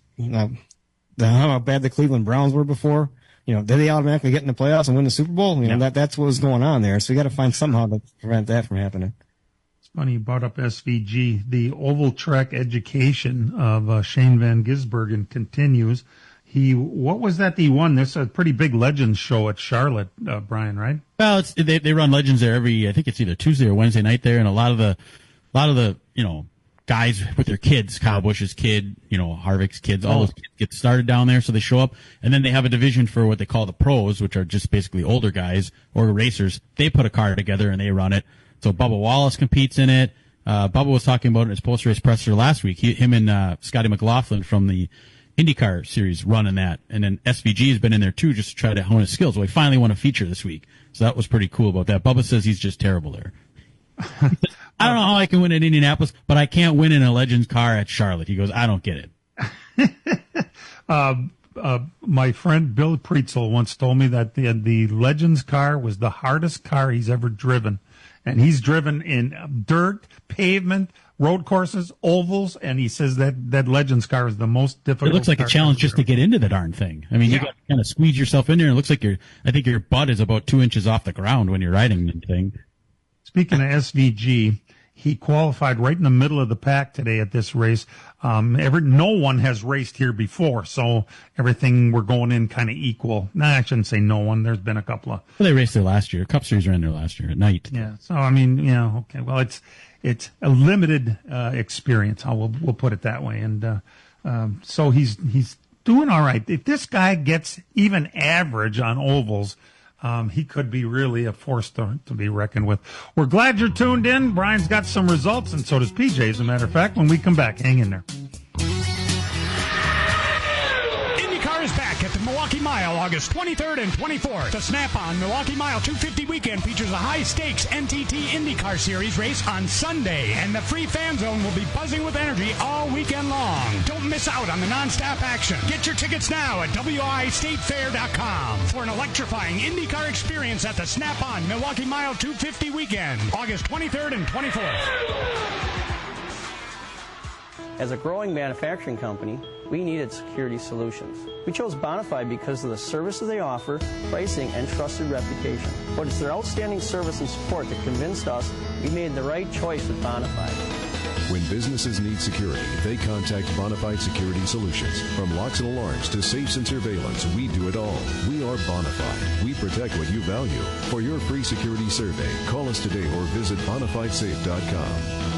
S4: how bad the Cleveland Browns were before. Did they automatically get in the playoffs and win the Super Bowl? That's what was going on there. So we got to find somehow to prevent that from happening.
S2: It's funny you brought up SVG. The oval track education of Shane Van Gisbergen continues. What was that he won? This is a pretty big Legends show at Charlotte, Brian, right?
S3: Well, they run Legends there I think it's either Tuesday or Wednesday night there, and a lot of the guys with their kids, Kyle Busch's kid, Harvick's kids, all those kids get started down there, so they show up, and then they have a division for what they call the pros, which are just basically older guys or racers. They put a car together and they run it. So Bubba Wallace competes in it. Bubba was talking about it in his post-race presser last week. Him and Scotty McLaughlin from the IndyCar series running that, and then SVG has been in there too just to try to hone his skills. Well, he finally won a feature this week, so that was pretty cool about that. Bubba says he's just terrible there. I don't know how I can win at Indianapolis, but I can't win in a Legends car at Charlotte. He goes, I don't get it.
S2: My friend Bill Preetzel once told me that the Legends car was the hardest car he's ever driven. And he's driven in dirt, pavement, road courses, ovals, and he says that Legends car is the most difficult.
S3: It looks like a challenge just to get into the darn thing. I mean, you got to kind of squeeze yourself in there, and it looks like I think your butt is about 2 inches off the ground when you're riding the thing.
S2: Speaking of SVG, he qualified right in the middle of the pack today at this race. No one has raced here before, so everything we're going in kind of equal. No, I shouldn't say no one. There's been a couple of.
S3: Well, they raced there last year. Cup Series ran there last year at night.
S2: Yeah. So I mean, okay. Well, it's a limited experience. We'll put it that way. And so he's doing all right. If this guy gets even average on ovals, he could be really a force to be reckoned with. We're glad you're tuned in. Brian's got some results, and so does PJ, as a matter of fact. When we come back, hang in there.
S9: IndyCar is back at the Milwaukee Mile, August 23rd and 24th. The Snap-on Milwaukee Mile 250 weekend features a high-stakes NTT IndyCar Series race on Sunday, and the free fan zone will be buzzing with energy all weekend long. Don't miss out on the non-stop action. Get your tickets now at WIStatefair.com for an electrifying IndyCar experience at the Snap-on Milwaukee Mile 250 weekend, August 23rd and 24th.
S7: As a growing manufacturing company, we needed security solutions. We chose Bonafide because of the services they offer, pricing, and trusted reputation. But it's their outstanding service and support that convinced us we made the right choice with Bonafide.
S8: When businesses need security, they contact Bonafide Security Solutions. From locks and alarms to safes and surveillance, we do it all. We are Bonafide. We protect what you value. For your free security survey, call us today or visit bonafidesafe.com.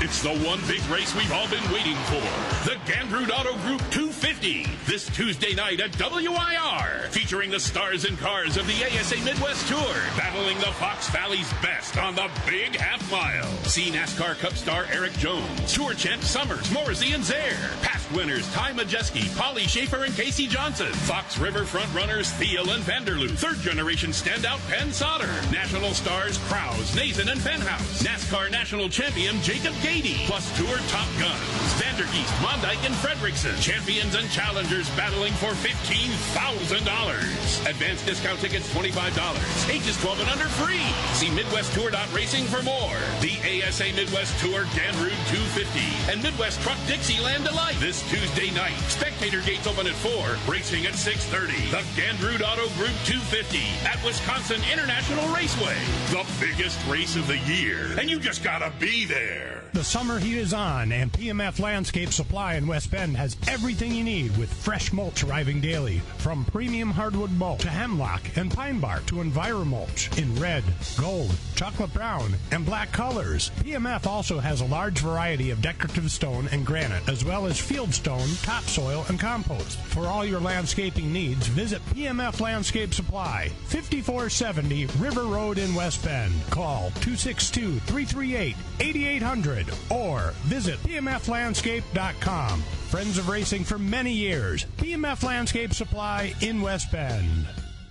S14: It's the one big race we've all been waiting for. The Gandrud Auto Group 250. This Tuesday night at WIR. Featuring the stars and cars of the ASA Midwest Tour. Battling the Fox Valley's best on the big half mile. See NASCAR Cup star Eric Jones. Tour champ Summers, Morrissey, and Zaire. Past winners Ty Majeski, Polly Schaefer, and Casey Johnson. Fox River front runners Thiel and Vanderloo. Third generation standout Penn Sauter. National stars Krause, Nason, and Penhouse. NASCAR national champion Jacob Gady. Plus tour top guns Vandergeest, Mondyke, and Fredrickson. Champions and challengers battling for $15,000. Advanced discount tickets $25. Ages 12 and under free. See MidwestTour.racing for more. The ASA Midwest Tour Gandrud 250 and Midwest Truck Dixieland Delight this Tuesday night. Spectator gates open at 4. Racing at 6:30. The Gandrud Auto Group 250 at Wisconsin International Raceway. The biggest race of the year, and you just gotta be there.
S9: The summer heat is on, and PMF Landscape Supply in West Bend has everything you need with fresh mulch arriving daily. From premium hardwood mulch to hemlock and pine bark to EnviroMulch in red, gold, chocolate brown, and black colors. PMF also has a large variety of decorative stone and granite, as well as field stone, topsoil, and compost. For all your landscaping needs, visit PMF Landscape Supply, 5470 River Road in West Bend. Call 262-338-8800 or visit pmflandscape.com. Friends of racing for many years. PMF Landscape Supply in West Bend.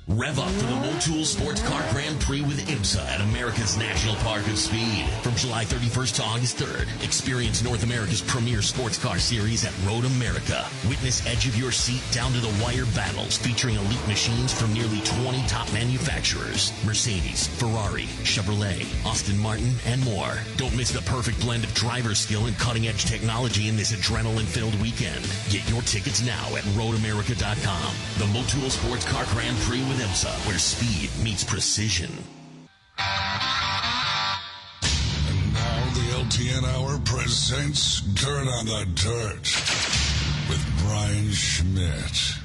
S15: Rev up for the Motul Sports Car Grand Prix with IMSA at America's National Park of Speed. From July 31st to August 3rd, experience North America's premier sports car series at Road America. Witness edge of your seat down to the wire battles featuring elite machines from nearly 20 top manufacturers. Mercedes, Ferrari, Chevrolet, Aston Martin, and more. Don't miss the perfect blend of driver skill and cutting-edge technology in this adrenaline-filled weekend. Get your tickets now at roadamerica.com. The Motul Sports Car Grand Prix with IMSA, where speed meets precision.
S16: And now the LTN Hour presents Dirt on the Dirt with Brian Schmidt.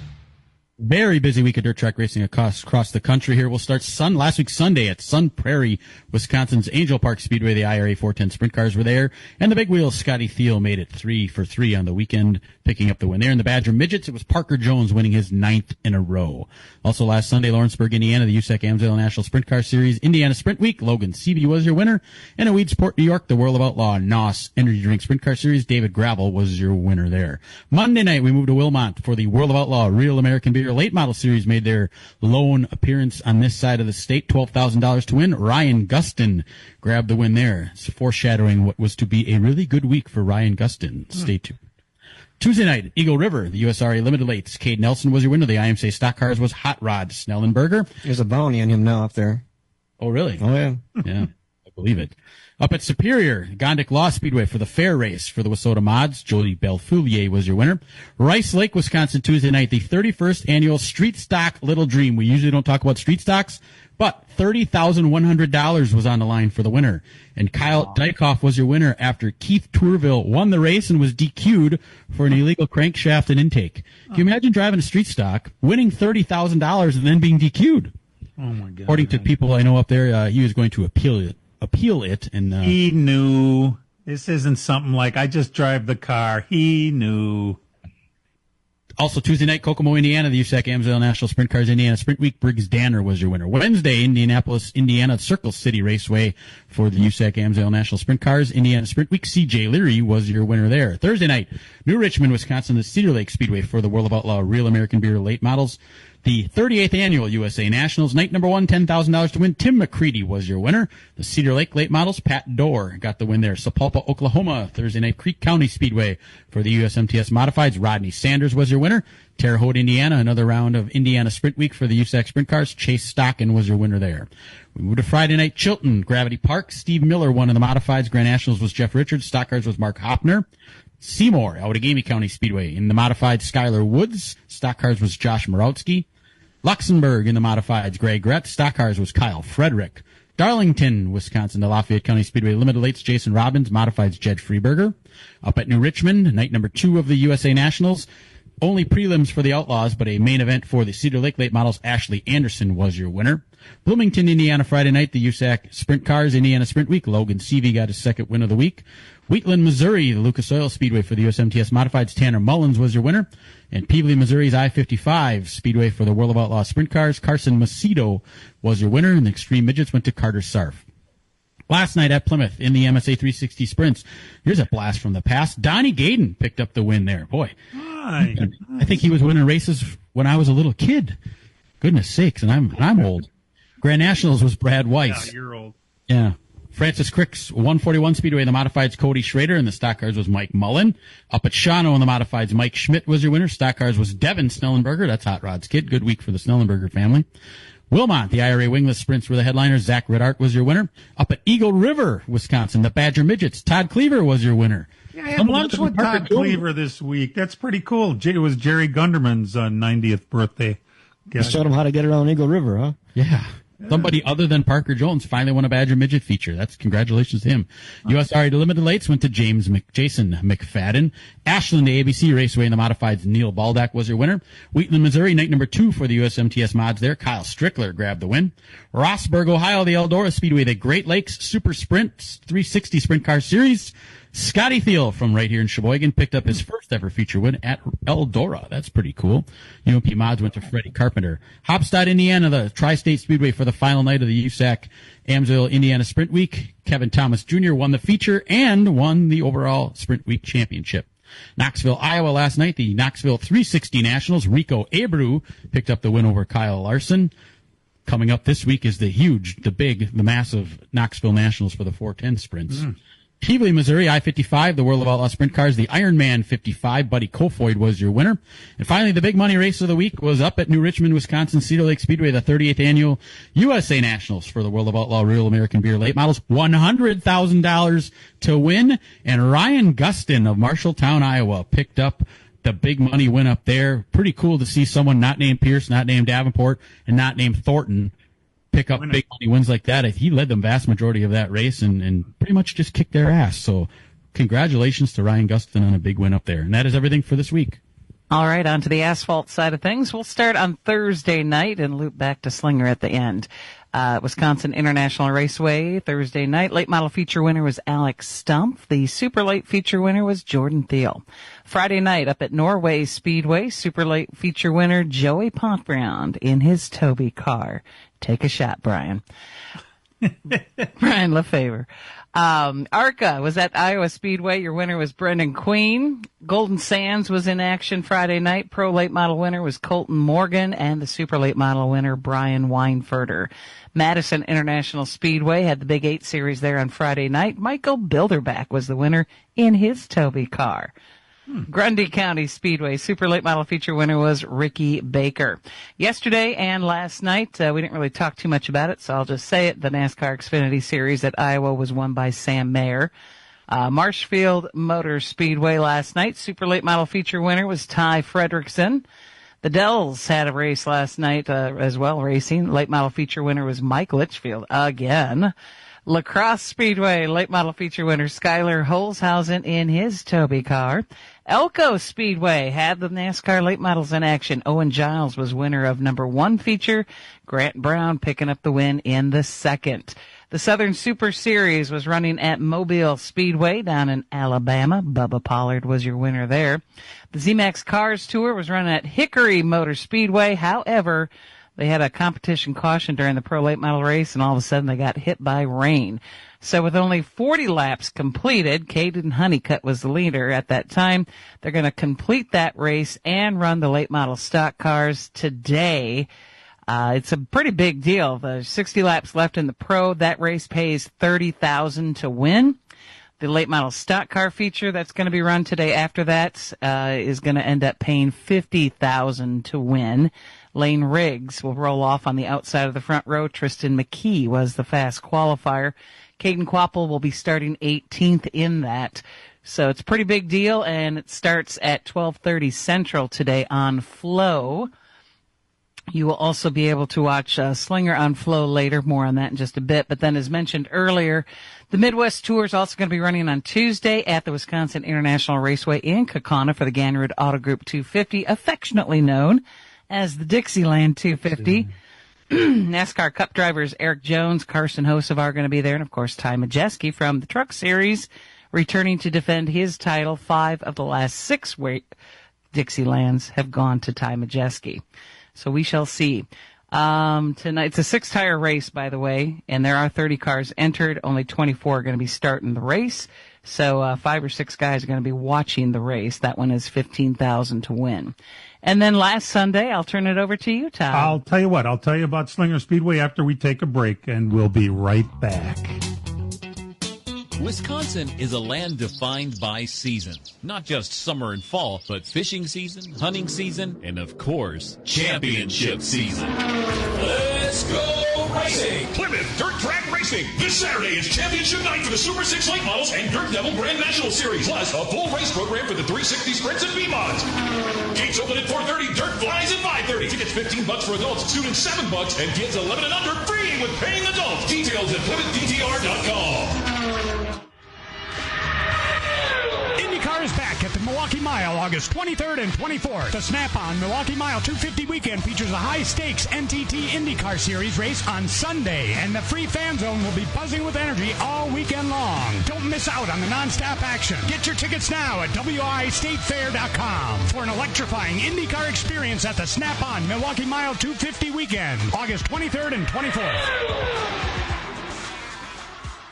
S3: Very busy week of dirt track racing across the country here. We'll start last week Sunday at Sun Prairie, Wisconsin's Angel Park Speedway. The IRA 410 sprint cars were there, and the big wheel Scotty Thiel made it 3 for 3 on the weekend, picking up the win there. In the Badger Midgets, it was Parker Jones winning his 9th in a row. Also last Sunday, Lawrenceburg, Indiana, the USAC Amsoil National Sprint Car Series, Indiana Sprint Week, Logan Seavey was your winner. And at Weedsport, New York, the World of Outlaw NOS Energy Drink Sprint Car Series, David Gravel was your winner there. Monday night, we moved to Wilmot for the World of Outlaw Real American Beer Late Model Series, made their lone appearance on this side of the state. $12,000 to win. Ryan Gustin grabbed the win there. It's foreshadowing what was to be a really good week for Ryan Gustin. Stay tuned. Tuesday night, Eagle River, the USRA Limited Lates. Cade Nelson was your winner. The IMSA Stock Cars was Hot Rod Snellenberger.
S4: There's a bounty on him now up there.
S3: Oh, really?
S4: Oh, yeah.
S3: Yeah. believe it. Up at Superior, Gondik Law Speedway for the fair race for the Wissota Mods. Jody Belfoulier was your winner. Rice Lake, Wisconsin, Tuesday night, the 31st annual Street Stock Little Dream. We usually don't talk about street stocks, but $30,100 was on the line for the winner. And Kyle Dykoff was your winner after Keith Tourville won the race and was DQ'd for an illegal crankshaft and intake. Can you imagine driving a street stock, winning $30,000 and then being DQ'd?
S2: Oh my God!
S3: According to people I know up there, he was going to appeal it, and
S2: he knew. This isn't something like I just drive the car. He knew.
S3: Also, Tuesday night, Kokomo, Indiana, the USAC Amsoil National Sprint Cars Indiana Sprint Week, Briggs Danner was your winner. Wednesday, Indianapolis, Indiana, Circle City Raceway for the USAC Amsoil National Sprint Cars Indiana Sprint Week. CJ Leary was your winner there. Thursday night, New Richmond, Wisconsin, the Cedar Lake Speedway for the World of Outlaw Real American Beer Late Models. The 38th Annual USA Nationals, night number 1, $10,000 to win. Tim McCready was your winner. The Cedar Lake Late Models, Pat Dorr got the win there. Sapulpa, Oklahoma, Thursday night, Creek County Speedway for the USMTS Modifieds. Rodney Sanders was your winner. Terre Haute, Indiana, another round of Indiana Sprint Week for the USAC Sprint Cars. Chase Stockin was your winner there. We moved to Friday night, Chilton, Gravity Park. Steve Miller won in the Modifieds. Grand Nationals was Jeff Richards. Stock Cars was Mark Hopner. Seymour, Outagamie County Speedway. In the Modified, Skylar Woods. Stock Cars was Josh Morowski. Luxembourg in the Modifieds, Greg Gretz. Stock Cars was Kyle Frederick. Darlington, Wisconsin, the Lafayette County Speedway Limited Lates, Jason Robbins. Modifieds, Jed Freeberger. Up at New Richmond, night number 2 of the USA Nationals. Only prelims for the Outlaws, but a main event for the Cedar Lake Late Models. Ashley Anderson was your winner. Bloomington, Indiana, Friday night, the USAC Sprint Cars Indiana Sprint Week. Logan Seavey got his second win of the week. Wheatland, Missouri, the Lucas Oil Speedway for the USMTS Modifieds. Tanner Mullins was your winner. And Peabody, Missouri's I-55 Speedway for the World of Outlaw Sprint Cars. Carson Macedo was your winner, and the Extreme Midgets went to Carter Sarf. Last night at Plymouth in the MSA 360 Sprints, here's a blast from the past. Donnie Gaden picked up the win there. Boy, I think he was winning races when I was a little kid. Goodness sakes, and I'm old. Grand Nationals was Brad Weiss.
S2: Yeah, you're old.
S3: Yeah. Francis Crick's 141 Speedway in the Modifieds, Cody Schrader, and the Stock Cars was Mike Mullen. Up at Shawano in the Modifieds, Mike Schmidt was your winner. Stock Cars was Devin Snellenberger. That's Hot Rod's kid. Good week for the Snellenberger family. Wilmot, the IRA Wingless Sprints were the headliners. Zach Redart was your winner. Up at Eagle River, Wisconsin, the Badger Midgets, Todd Cleaver was your winner.
S2: Yeah, I had lunch with Todd Cleaver this week. That's pretty cool. It was Jerry Gunderman's 90th birthday.
S4: You showed him how to get around Eagle River, huh?
S3: Yeah. Somebody other than Parker Jones finally won a Badger Midget feature. That's congratulations to him. USRA Limited Lates went to Jason McFadden. Ashland, the ABC Raceway in the Modifieds, Neil Baldak was your winner. Wheatland, Missouri, night number 2 for the USMTS mods there. Kyle Strickler grabbed the win. Rossburg, Ohio, the Eldora Speedway, the Great Lakes Super Sprint 360 Sprint Car Series. Scotty Thiel from right here in Sheboygan picked up his first ever feature win at Eldora. That's pretty cool. UMP mods went to Freddie Carpenter. Hopstad, Indiana, the Tri-State Speedway for the final night of the USAC Amsoil Indiana Sprint Week. Kevin Thomas Jr. won the feature and won the overall Sprint Week championship. Knoxville, Iowa last night, the Knoxville 360 Nationals. Rico Abreu picked up the win over Kyle Larson. Coming up this week is the massive Knoxville Nationals for the 410 sprints. Peabody, Missouri, I-55, the World of Outlaw Sprint Cars, the Ironman 55, Buddy Kofoid was your winner. And finally, the big money race of the week was up at New Richmond, Wisconsin, Cedar Lake Speedway, the 38th Annual USA Nationals for the World of Outlaw Real American Beer Late Models. $100,000 to win, and Ryan Gustin of Marshalltown, Iowa, picked up the big money win up there. Pretty cool to see someone not named Pierce, not named Davenport, and not named Thornton pick up big money wins like that. He led the vast majority of that race and pretty much just kicked their ass. So congratulations to Ryan Gustin on a big win up there. And that is everything for this week.
S5: All right, on to the asphalt side of things. We'll start on Thursday night and loop back to Slinger at the end. Wisconsin International Raceway, Thursday night. Late model feature winner was Alex Stumpf. The super late feature winner was Jordan Thiel. Friday night up at Norway Speedway, super late feature winner Joey Pontbrand in his Toby car. Take a shot, Brian. Brian Lefevre. ARCA was at Iowa Speedway. Your winner was Brendan Queen. Golden Sands was in action Friday night. Pro late model winner was Colton Morgan, and the super late model winner, Brian Weinfurter. Madison International Speedway had the Big 8 Series there on Friday night. Michael Bilderback was the winner in his Toby car. Grundy County Speedway Super Late Model Feature winner was Ricky Baker. Yesterday and last night, we didn't really talk too much about it, so I'll just say it. The NASCAR Xfinity Series at Iowa was won by Sam Mayer. Marshfield Motor Speedway last night, Super Late Model Feature winner was Ty Fredrickson. The Dells had a race last night as well, racing. Late Model Feature winner was Mike Litchfield again. La Crosse Speedway Late Model Feature winner Skyler Holzhausen in his Toby car. Elko Speedway had the NASCAR late models in action. Owen Giles was winner of number 1 feature. Grant Brown picking up the win in the second. The Southern Super Series was running at Mobile Speedway down in Alabama. Bubba Pollard was your winner there. The ZMAX Cars Tour was running at Hickory Motor Speedway. However, they had a competition caution during the pro late model race, and all of a sudden they got hit by rain. So with only 40 laps completed, Caden Honeycutt was the leader at that time. They're going to complete that race and run the late model stock cars today. It's a pretty big deal. There's 60 laps left in the pro. That race pays $30,000 to win. The late model stock car feature that's going to be run today after that is going to end up paying $50,000 to win. Lane Riggs will roll off on the outside of the front row. Tristan McKee was the fast qualifier. Caden Quapple will be starting 18th in that. So it's a pretty big deal, and it starts at 12:30 Central today on Flow. You will also be able to watch Slinger on Flow later. More on that in just a bit. But then, as mentioned earlier, the Midwest Tour is also going to be running on Tuesday at the Wisconsin International Raceway in Kaukauna for the Ganrud Auto Group 250, affectionately known as the Dixieland 250. NASCAR Cup drivers Eric Jones, Carson Hocevar are going to be there, and of course Ty Majeski from the Truck Series returning to defend his title. 5 of the last 6 Dixielands have gone to Ty Majeski. So we shall see. Tonight, it's a 6-tire race, by the way, and there are 30 cars entered. Only 24 are going to be starting the race. So 5 or 6 guys are going to be watching the race. That one is $15,000 to win. And then last Sunday, I'll turn it over to you, Tom.
S2: I'll tell you what. I'll tell you about Slinger Speedway after we take a break, and we'll be right back.
S13: Wisconsin is a land defined by seasons. Not just summer and fall, but fishing season, hunting season, and of course, championship season.
S6: Let's go racing! Plymouth Dirt Track Racing. This Saturday is championship night for the Super 6 late models and Dirt Devil Grand National Series, plus a full race program for the 360 sprints and B-mods. Gates open at 4:30, dirt flies at 5:30. Tickets $15 for adults, students $7, and kids 11 and under free with paying adults. Details at PlymouthDTR.com.
S9: IndyCar is back at the Milwaukee Mile August 23rd and 24th. The Snap-on Milwaukee Mile 250 weekend features a high-stakes NTT IndyCar Series race on Sunday, and the free fan zone will be buzzing with energy all weekend long. Don't miss out on the non-stop action. Get your tickets now at WIStateFair.com for an electrifying IndyCar experience at the Snap-on Milwaukee Mile 250 weekend, August 23rd and 24th.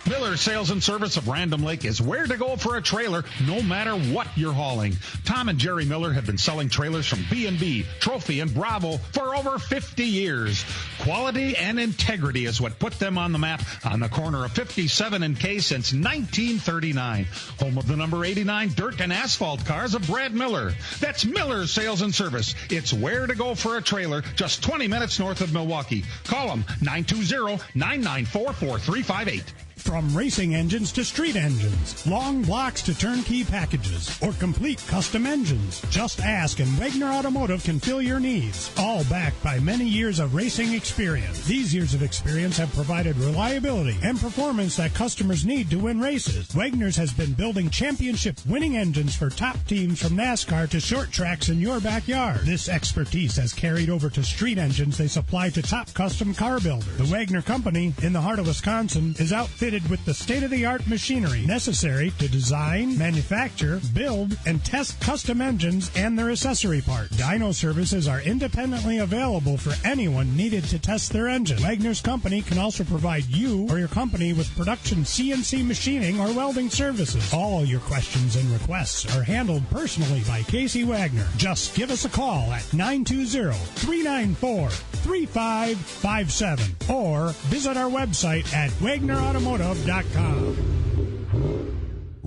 S10: Miller Sales and Service of Random Lake is where to go for a trailer, no matter what you're hauling. Tom and Jerry Miller have been selling trailers from B&B, Trophy, and Bravo for over 50 years. Quality and integrity is what put them on the map on the corner of 57 and K since 1939. Home of the number 89 dirt and asphalt cars of Brad Miller. That's Miller Sales and Service. It's where to go for a trailer, just 20 minutes north of Milwaukee. Call them 920-994-4358.
S9: From racing engines to street engines, long blocks to turnkey packages, or complete custom engines, just ask and Wagner Automotive can fill your needs. All backed by many years of racing experience. These years of experience have provided reliability and performance that customers need to win races. Wagner's has been building championship winning engines for top teams from NASCAR to short tracks in your backyard. This expertise has carried over to street engines they supply to top custom car builders. The Wagner Company, in the heart of Wisconsin, is outfitted with the state-of-the-art machinery necessary to design, manufacture, build, and test custom engines and their accessory parts. Dyno services are independently available for anyone needed to test their engine. Wagner's Company can also provide you or your company with production CNC machining or welding services. All your questions and requests are handled personally by Casey Wagner. Just give us a call at 920-394-3557 or visit our website at WagnerAutomotive.com.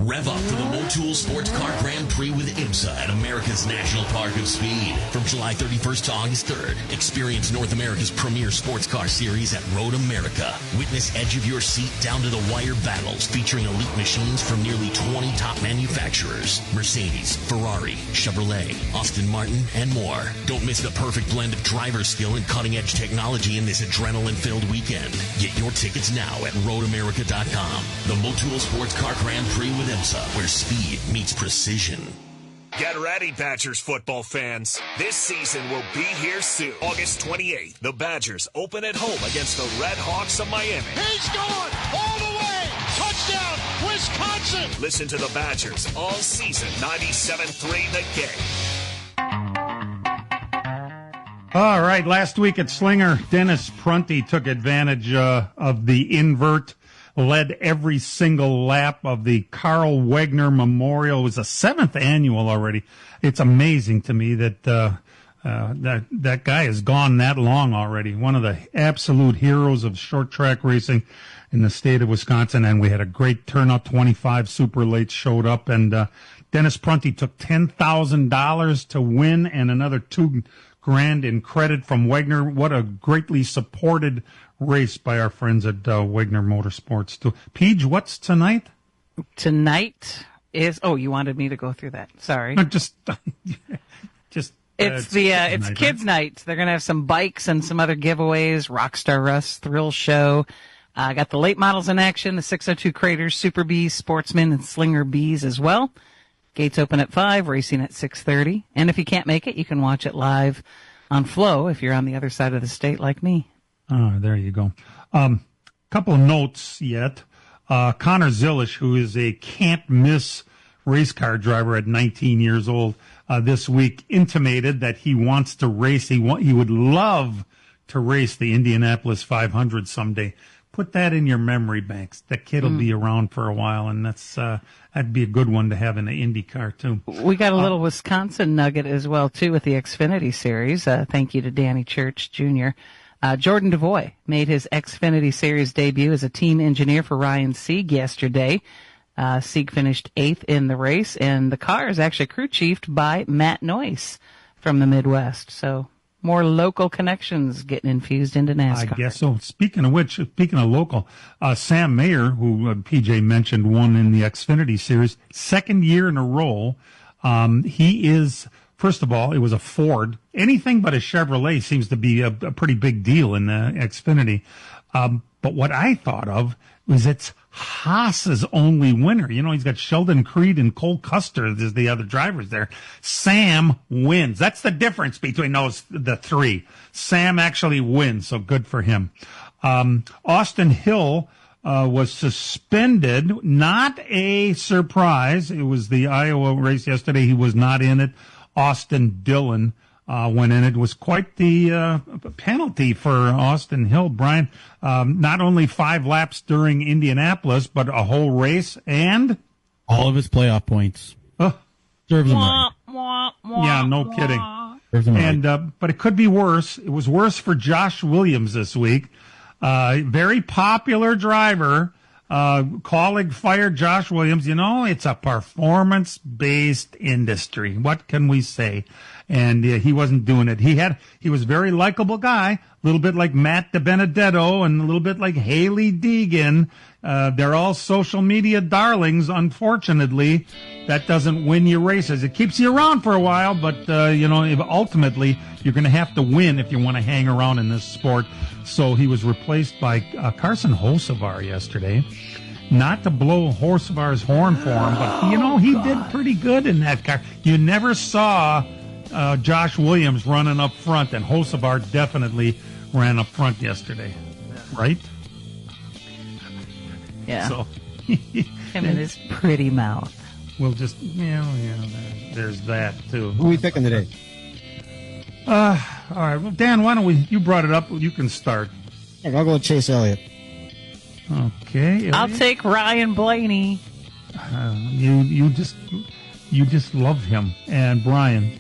S15: Rev up for the Motul Sports Car Grand Prix with IMSA at America's National Park of Speed. From July 31st to August 3rd, experience North America's premier sports car series at Road America. Witness edge of your seat down to the wire battles featuring elite machines from nearly 20 top manufacturers. Mercedes, Ferrari, Chevrolet, Aston Martin, and more. Don't miss the perfect blend of driver skill and cutting-edge technology in this adrenaline-filled weekend. Get your tickets now at roadamerica.com. The Motul Sports Car Grand Prix with IMSA, where speed meets precision.
S11: Get ready, Badgers football fans. This season will be here soon. August 28th, the Badgers open at home against the Red Hawks of Miami.
S17: He's going all the way. Touchdown, Wisconsin.
S11: Listen to the Badgers all season. 97.3 The Game.
S2: All right, last week at Slinger, Dennis Prunty took advantage of the invert, led every single lap of the Carl Wegner Memorial. It was the 7th annual already. It's amazing to me that that guy has gone that long already. One of the absolute heroes of short track racing in the state of Wisconsin, and we had a great turnout. 25 super lates showed up, and Dennis Prunty took $10,000 to win and another $2,000 in credit from Wegner. What a greatly supported race by our friends at Wegner Motorsports too. Peach, what's tonight?
S5: Tonight is, you wanted me to go through that. Sorry.
S2: No, just
S5: it's kids night. They're going to have some bikes and some other giveaways. Rockstar Russ Thrill Show. Got the late models in action, the 602 Craters, Super Bees, Sportsman, and Slinger Bees as well. Gates open at 5, racing at 6:30. And if you can't make it, you can watch it live on Flow if you're on the other side of the state like me.
S2: Oh, there you go. Couple of notes yet. Connor Zilish, who is a can't-miss race car driver at 19 years old, this week intimated that he wants to race. He would love to race the Indianapolis 500 someday. Put that in your memory banks. That kid will be around for a while, and that'd be a good one to have in the Indy car, too.
S5: We got a little Wisconsin nugget as well, too, with the Xfinity Series. Thank you to Danny Church, Jr. Jordan DeVoy made his Xfinity Series debut as a team engineer for Ryan Sieg yesterday. Sieg finished 8th in the race, and the car is actually crew chiefed by Matt Noyce from the Midwest. So more local connections getting infused into NASCAR.
S2: I guess so. Speaking of local, Sam Mayer, who PJ mentioned, won in the Xfinity Series, second year in a row. He is, first of all, it was a Ford. Anything but a Chevrolet seems to be a pretty big deal in the Xfinity. But what I thought of was it's Haas's only winner. You know, he's got Sheldon Creed and Cole Custer as the other drivers there. Sam wins. That's the difference between the three. Sam actually wins, so good for him. Austin Hill was suspended. Not a surprise. It was the Iowa race yesterday. He was not in it. Austin Dillon went in. It was quite the penalty for Austin Hill, Brian. Not only 5 laps during Indianapolis, but a whole race and
S3: all of his playoff points. Serves him right.
S2: Yeah, no kidding. And but it could be worse. It was worse for Josh Williams this week. Very popular driver. Colleague fired Josh Williams. You know, it's a performance-based industry. What can we say? And he wasn't doing it. He was a very likable guy, a little bit like Matt DiBenedetto and a little bit like Haley Deegan. They're all social media darlings. Unfortunately, that doesn't win you races. It keeps you around for a while, but ultimately you're going to have to win if you want to hang around in this sport. So he was replaced by Carson Hocevar yesterday. Not to blow Hocevar's horn for him, but he did pretty good in that car. You never saw Josh Williams running up front, and Hocevar definitely ran up front yesterday, right?
S5: Yeah.
S2: So
S5: him and his pretty mouth.
S2: We'll just there's that too.
S4: Who are we picking today?
S2: All right. Well, Dan, why don't you brought it up? You can start.
S4: I'll go with Chase Elliott.
S2: Okay. Elliott.
S5: I'll take Ryan Blaney.
S2: You just love him. And Brian.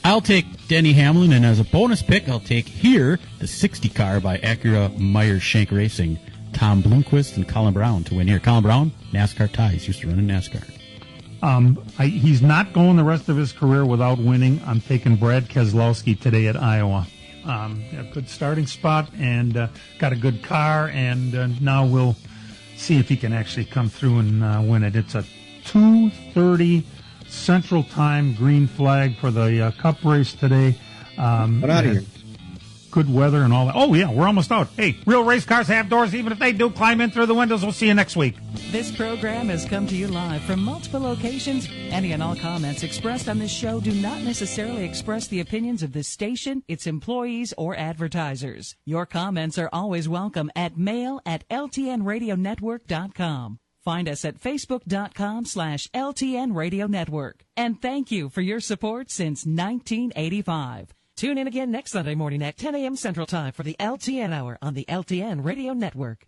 S3: I'll take Denny Hamlin, and as a bonus pick, I'll take here the 60 car by Acura Meyer Shank Racing. Tom Bloomquist and Colin Brown to win here. Colin Brown, NASCAR ties, used to run in NASCAR.
S2: He's not going the rest of his career without winning. I'm taking Brad Keselowski today at Iowa. A good starting spot and got a good car, and now we'll see if he can actually come through and win it. It's a 2:30 Central Time green flag for the Cup race today.
S4: Get out of here.
S2: Good weather and all that. Oh, yeah, we're almost out. Hey, real race cars have doors. Even if they do, climb in through the windows. We'll see you next week.
S18: This program has come to you live from multiple locations. Any and all comments expressed on this show do not necessarily express the opinions of this station, its employees, or advertisers. Your comments are always welcome at mail@ltnradionetwork.com. Find us at facebook.com/LTN Radio Network. And thank you for your support since 1985. Tune in again next Sunday morning at 10 a.m. Central Time for the LTN Hour on the LTN Radio Network.